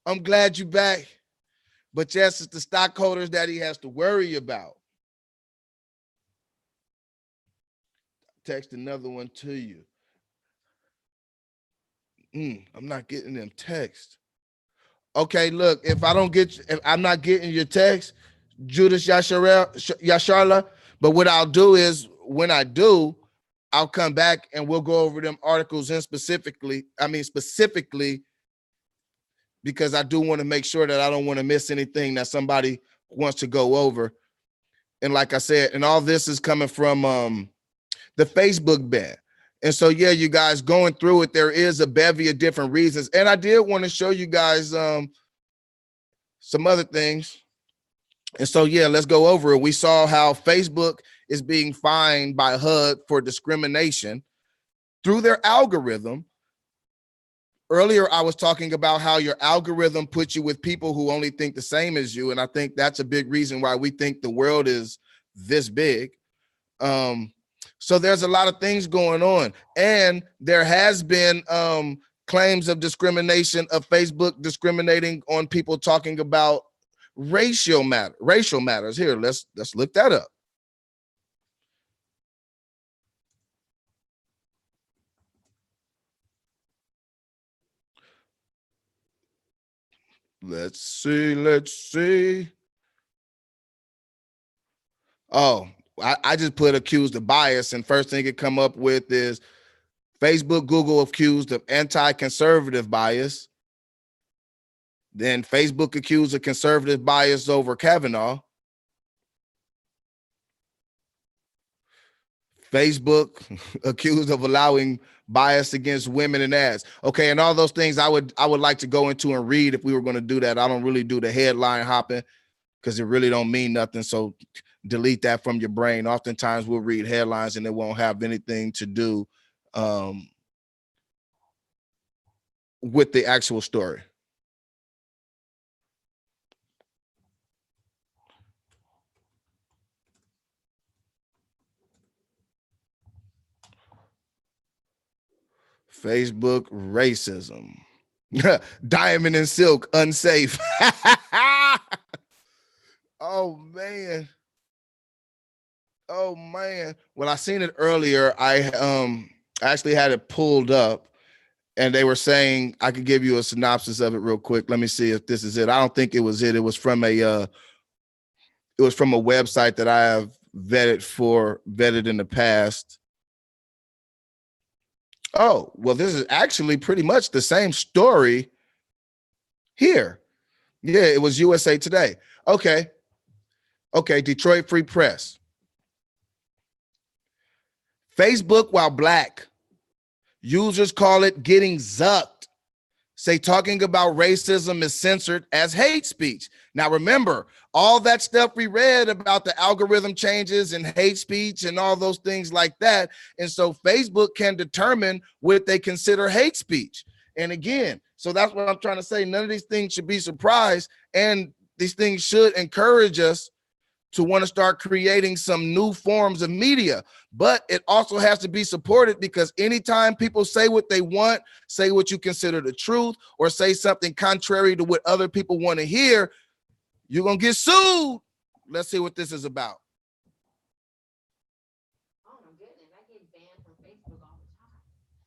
But yes, it's the stockholders that he has to worry about. Text another one to you. I'm not getting them texts. Okay, look, if I'm not getting your text, Judas Yasharla, but what I'll do is when I do, I'll come back and we'll go over them articles in specifically, because I do want to make sure that I don't want to miss anything that somebody wants to go over. And like I said, and all this is coming from the Facebook ban. And so, yeah, you guys going through it, there is a bevy of different reasons. And I did want to show you guys some other things. And so, yeah, let's go over it. We saw how Facebook is being fined by HUD for discrimination through their algorithm. Earlier, I was talking about how your algorithm puts you with people who only think the same as you. And I think that's a big reason why we think the world is this big. So there's a lot of things going on. And there has been claims of discrimination, of Facebook discriminating on people talking about racial matters. Here, let's look that up. Let's see. Oh, I just put accused of bias, and first thing it come up with is Facebook, Google accused of anti-conservative bias. Then Facebook accused of conservative bias over Kavanaugh. Facebook accused of allowing bias against women in ads. Okay, and all those things I would like to go into and read if we were going to do that. I don't really do the headline hopping because it really don't mean nothing. So delete that from your brain. Oftentimes we'll read headlines and it won't have anything to do with the actual story. Facebook racism. Diamond and silk unsafe. Oh man. Oh man. Well, I seen it earlier. I actually had it pulled up and they were saying I could give you a synopsis of it real quick. Let me see if this is it. I don't think it was it. It was from a website that I have vetted in the past. Oh, well, this is actually pretty much the same story here. Yeah, it was USA Today. Okay, Detroit Free Press. Facebook while black. Users call it getting zucked. Say talking about racism is censored as hate speech. Now, remember, all that stuff we read about the algorithm changes and hate speech and all those things like that. And so Facebook can determine what they consider hate speech. And again, so that's what I'm trying to say. None of these things should be surprised. And these things should encourage us to want to start creating some new forms of media. But it also has to be supported, because anytime people say what they want, say what you consider the truth, or say something contrary to what other people want to hear, you're going to get sued. Let's see what this is about. Oh my goodness, I get banned from Facebook all the time.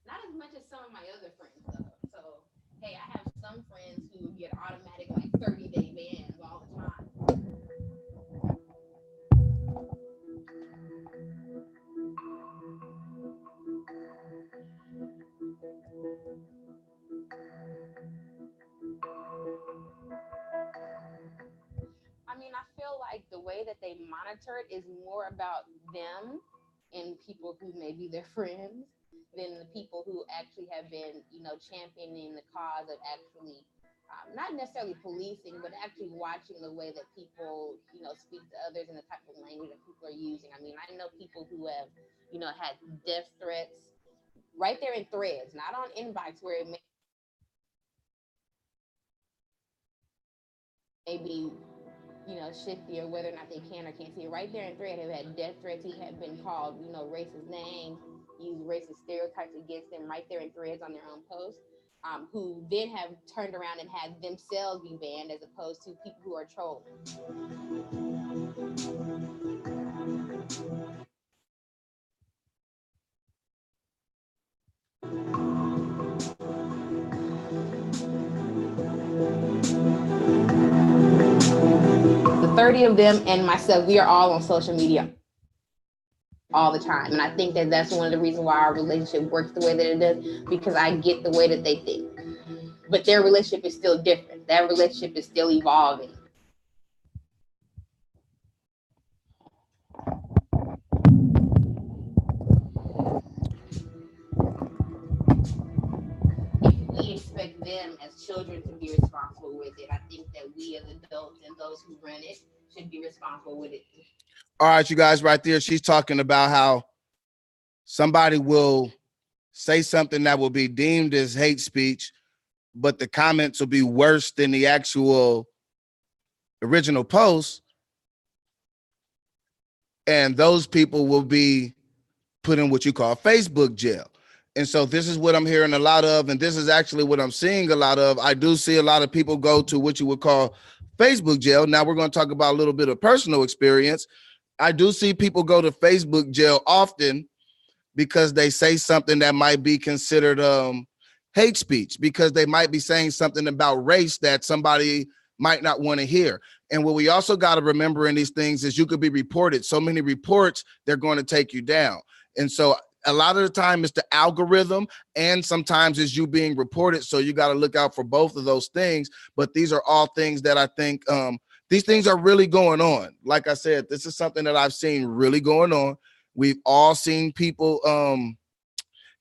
Not as much as some of my other friends though. So, hey, I have some friends who get automatic like 30-day bans all the time. I mean, I feel like the way that they monitor it is more about them and people who may be their friends than the people who actually have been, championing the cause of actually not necessarily policing, but actually watching the way that people, speak to others and the type of language that people are using. I mean, I know people who have, had death threats right there in threads, not on inbox where it may be shifty or whether or not they can or can't see it. Right there in thread have had death threats. He had been called, racist names, used racist stereotypes against them right there in threads on their own posts, who then have turned around and had themselves be banned as opposed to people who are trolling. 30 of them and myself, we are all on social media all the time. And I think that that's one of the reasons why our relationship works the way that it does, because I get the way that they think. But their relationship is still different. That relationship is still evolving. If we expect them as children to be responsible with it, I think that we as adults and those who run it should be responsible with it. All right, you guys, right there, she's talking about how somebody will say something that will be deemed as hate speech, but the comments will be worse than the actual original post. And those people will be put in what you call Facebook jail. And so this is what I'm hearing a lot of, and this is actually what I'm seeing a lot of. I do see a lot of people go to what you would call Facebook jail. Now we're going to talk about a little bit of personal experience. I do see people go to Facebook jail often because they say something that might be considered hate speech, because they might be saying something about race that somebody might not want to hear. And what we also got to remember in these things is you could be reported. So many reports, they're going to take you down. And so a lot of the time it's the algorithm, and sometimes it's you being reported. So you got to look out for both of those things. But these are all things that I think these things are really going on. Like I said, this is something that I've seen really going on. We've all seen people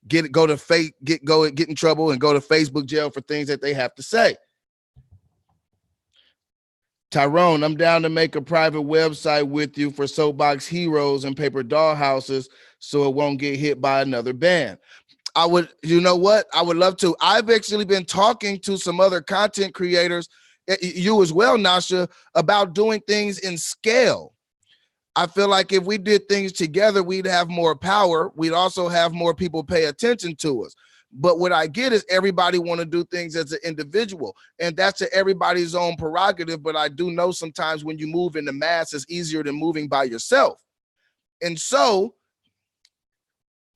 get in trouble and go to Facebook jail for things that they have to say. Tyrone, I'm down to make a private website with you for Soapbox Heroes and Paper Doll Houses so it won't get hit by another band. I would, you know what? I would love to. I've actually been talking to some other content creators, you as well, Nasha, about doing things in scale. I feel like if we did things together, we'd have more power. We'd also have more people pay attention to us. But what I get is everybody want to do things as an individual, and that's to everybody's own prerogative. But I do know sometimes when you move in the mass, it's easier than moving by yourself. And so,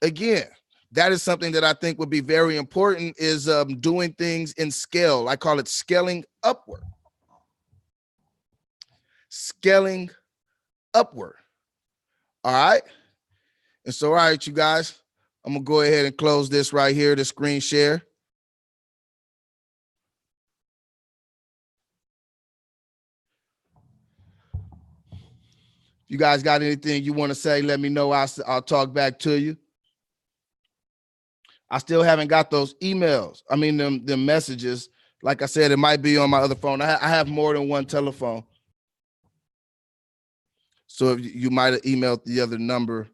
again, that is something that I think would be very important, is doing things in scale. I call it scaling upward. Scaling upward. All right. And so, all right, you guys, I'm going to go ahead and close this right here, the screen share. You guys got anything you want to say, let me know. I'll talk back to you. I still haven't got those emails. I mean, them messages. Like I said, it might be on my other phone. I have more than one telephone. So if you might have emailed the other number,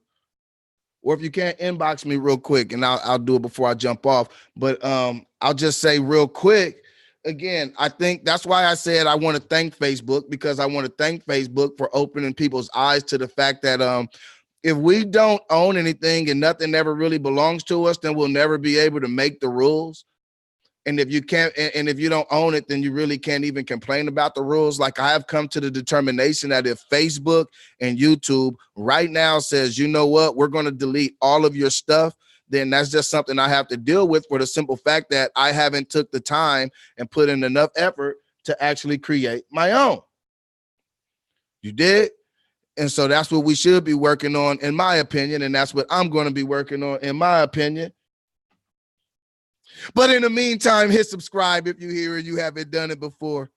or if you can't, inbox me real quick and I'll do it before I jump off. But I'll just say real quick, again, I think that's why I said I want to thank Facebook, because I want to thank Facebook for opening people's eyes to the fact that if we don't own anything and nothing ever really belongs to us, then we'll never be able to make the rules. And if you can't, and if you don't own it, then you really can't even complain about the rules. Like, I have come to the determination that if Facebook and YouTube right now says, you know what, we're going to delete all of your stuff, then that's just something I have to deal with, for the simple fact that I haven't took the time and put in enough effort to actually create my own. You did? And so that's what we should be working on, in my opinion. And that's what I'm going to be working on, in my opinion. But in the meantime, hit subscribe if you're here and you haven't done it before.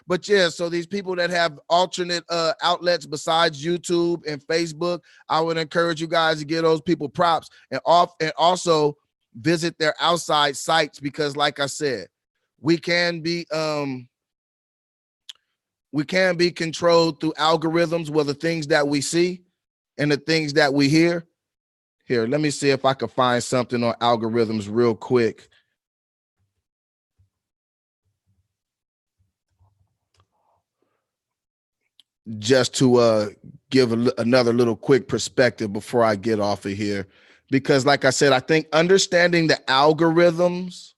But yeah, so these people that have alternate outlets besides YouTube and Facebook, I would encourage you guys to give those people props, and also visit their outside sites, because like I said, we can be controlled through algorithms, well, the things that we see and the things that we hear. Here, let me see if I can find something on algorithms real quick. Just to give another little quick perspective before I get off of here. Because like I said, I think understanding the algorithms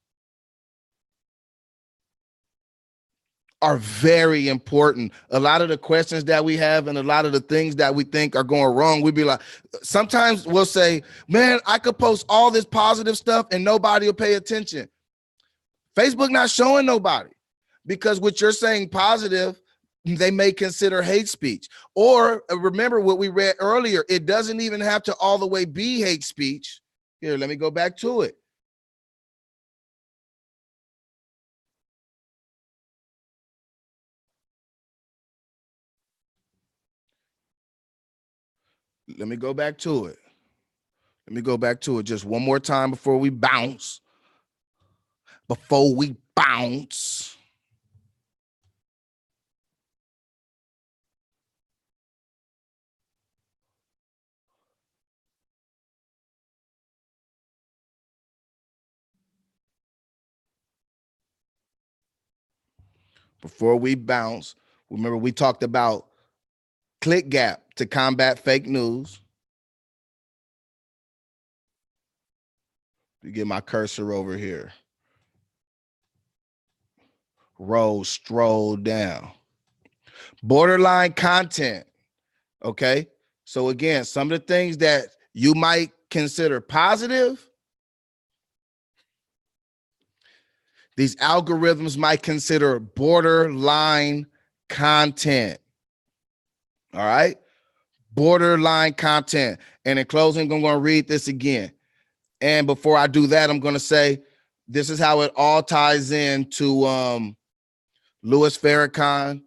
are very important. A lot of the questions that we have and a lot of the things that we think are going wrong, we'd be like, sometimes we'll say, man, I could post all this positive stuff and nobody will pay attention. Facebook not showing nobody, because what you're saying positive they may consider hate speech. Or remember what we read earlier, it doesn't even have to all the way be hate speech. Here, let me go back to it. Let me go back to it. Let me go back to it just one more time before we bounce. Before we bounce. Before we bounce, remember we talked about click gap to combat fake news. You get my cursor over here. Stroll down. Borderline content. Okay. So again, some of the things that you might consider positive, these algorithms might consider borderline content. All right. Borderline content. And in closing, I'm going to read this again. And before I do that, I'm going to say this is how it all ties into Louis Farrakhan,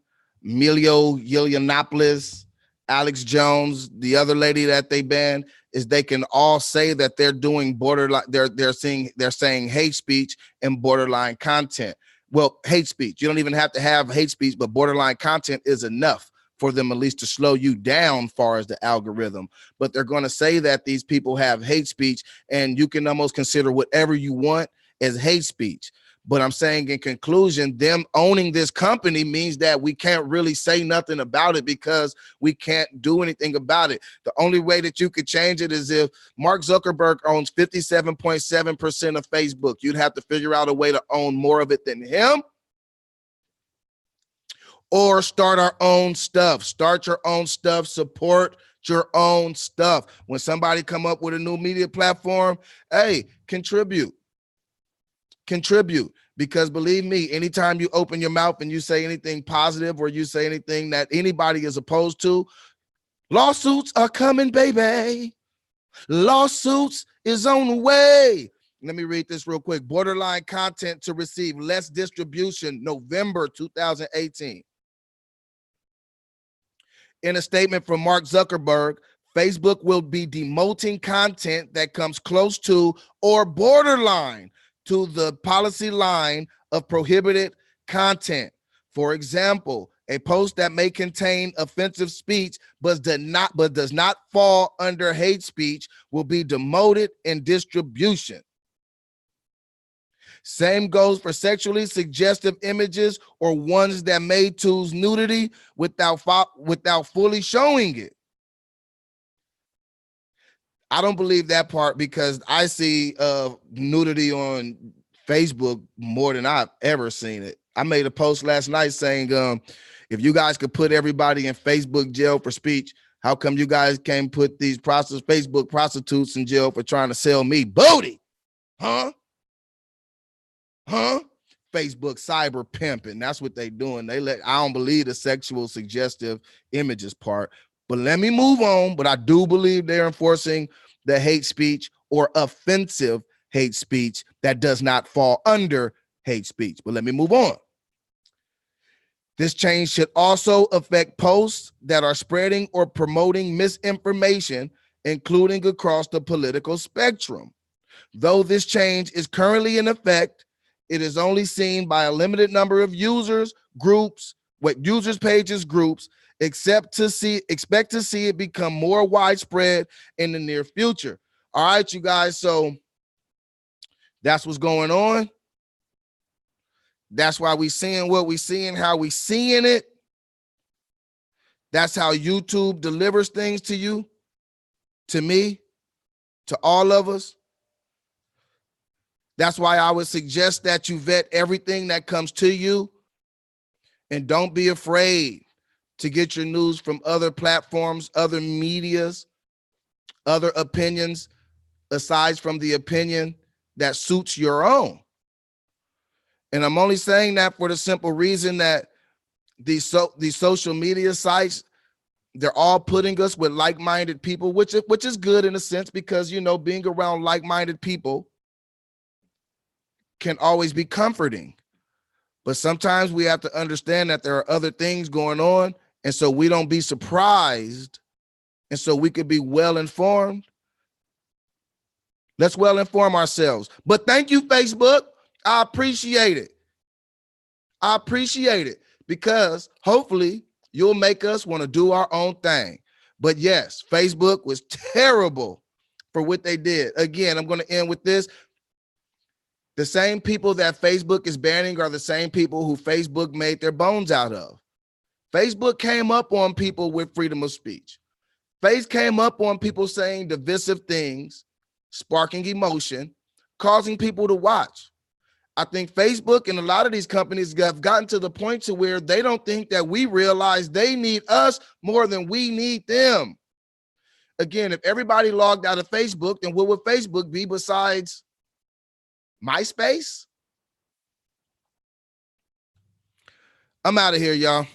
Emilio Yiannopoulos, Alex Jones, the other lady that they banned, is they can all say that they're doing borderline, they're saying hate speech and borderline content. Well, hate speech, you don't even have to have hate speech, but borderline content is enough for them at least to slow you down far as the algorithm. But they're going to say that these people have hate speech, and you can almost consider whatever you want as hate speech. But I'm saying in conclusion, them owning this company means that we can't really say nothing about it because we can't do anything about it. The only way that you could change it is if Mark Zuckerberg owns 57.7% of Facebook. You'd have to figure out a way to own more of it than him, or start our own stuff. Start your own stuff, support your own stuff. When somebody come up with a new media platform, hey, contribute. Because believe me, anytime you open your mouth and you say anything positive or you say anything that anybody is opposed to, lawsuits are coming, baby. Lawsuits is on the way. Let me read this real quick. Borderline content to receive less distribution, November 2018. In a statement from Mark Zuckerberg, Facebook will be demoting content that comes close to or borderline to the policy line of prohibited content. For example, a post that may contain offensive speech but does not fall under hate speech will be demoted in distribution. Same goes for sexually suggestive images or ones that may choose nudity without fully showing it. I don't believe that part because I see nudity on Facebook more than I've ever seen it. I made a post last night saying, if you guys could put everybody in Facebook jail for speech, how come you guys can't put these Facebook prostitutes in jail for trying to sell me booty? Huh? Facebook cyber pimping. That's what they doing. I don't believe the sexual suggestive images part. But let me move on. But I do believe they're enforcing the hate speech or offensive hate speech that does not fall under hate speech. But let me move on. This change should also affect posts that are spreading or promoting misinformation, including across the political spectrum. Though this change is currently in effect, it is only seen by a limited number of users, pages, groups, expect to see it become more widespread in the near future. All right, you guys. So that's what's going on. That's why we seeing what we seeing, how we seeing it. That's how YouTube delivers things to you, to me, to all of us. That's why I would suggest that you vet everything that comes to you, and don't be afraid to get your news from other platforms, other medias, other opinions, aside from the opinion that suits your own. And I'm only saying that for the simple reason that these social media sites, they're all putting us with like-minded people, which is good in a sense, because, you know, being around like-minded people can always be comforting. But sometimes we have to understand that there are other things going on, and so we don't be surprised, and so we could be well informed. Let's well inform ourselves. But thank you, Facebook. I appreciate it. I appreciate it, because hopefully you'll make us want to do our own thing. But yes, Facebook was terrible for what they did. Again, I'm going to end with this. The same people that Facebook is banning are the same people who Facebook made their bones out of. Facebook came up on people with freedom of speech. Facebook came up on people saying divisive things, sparking emotion, causing people to watch. I think Facebook and a lot of these companies have gotten to the point to where they don't think that we realize they need us more than we need them. Again, if everybody logged out of Facebook, then what would Facebook be besides MySpace? I'm out of here, y'all.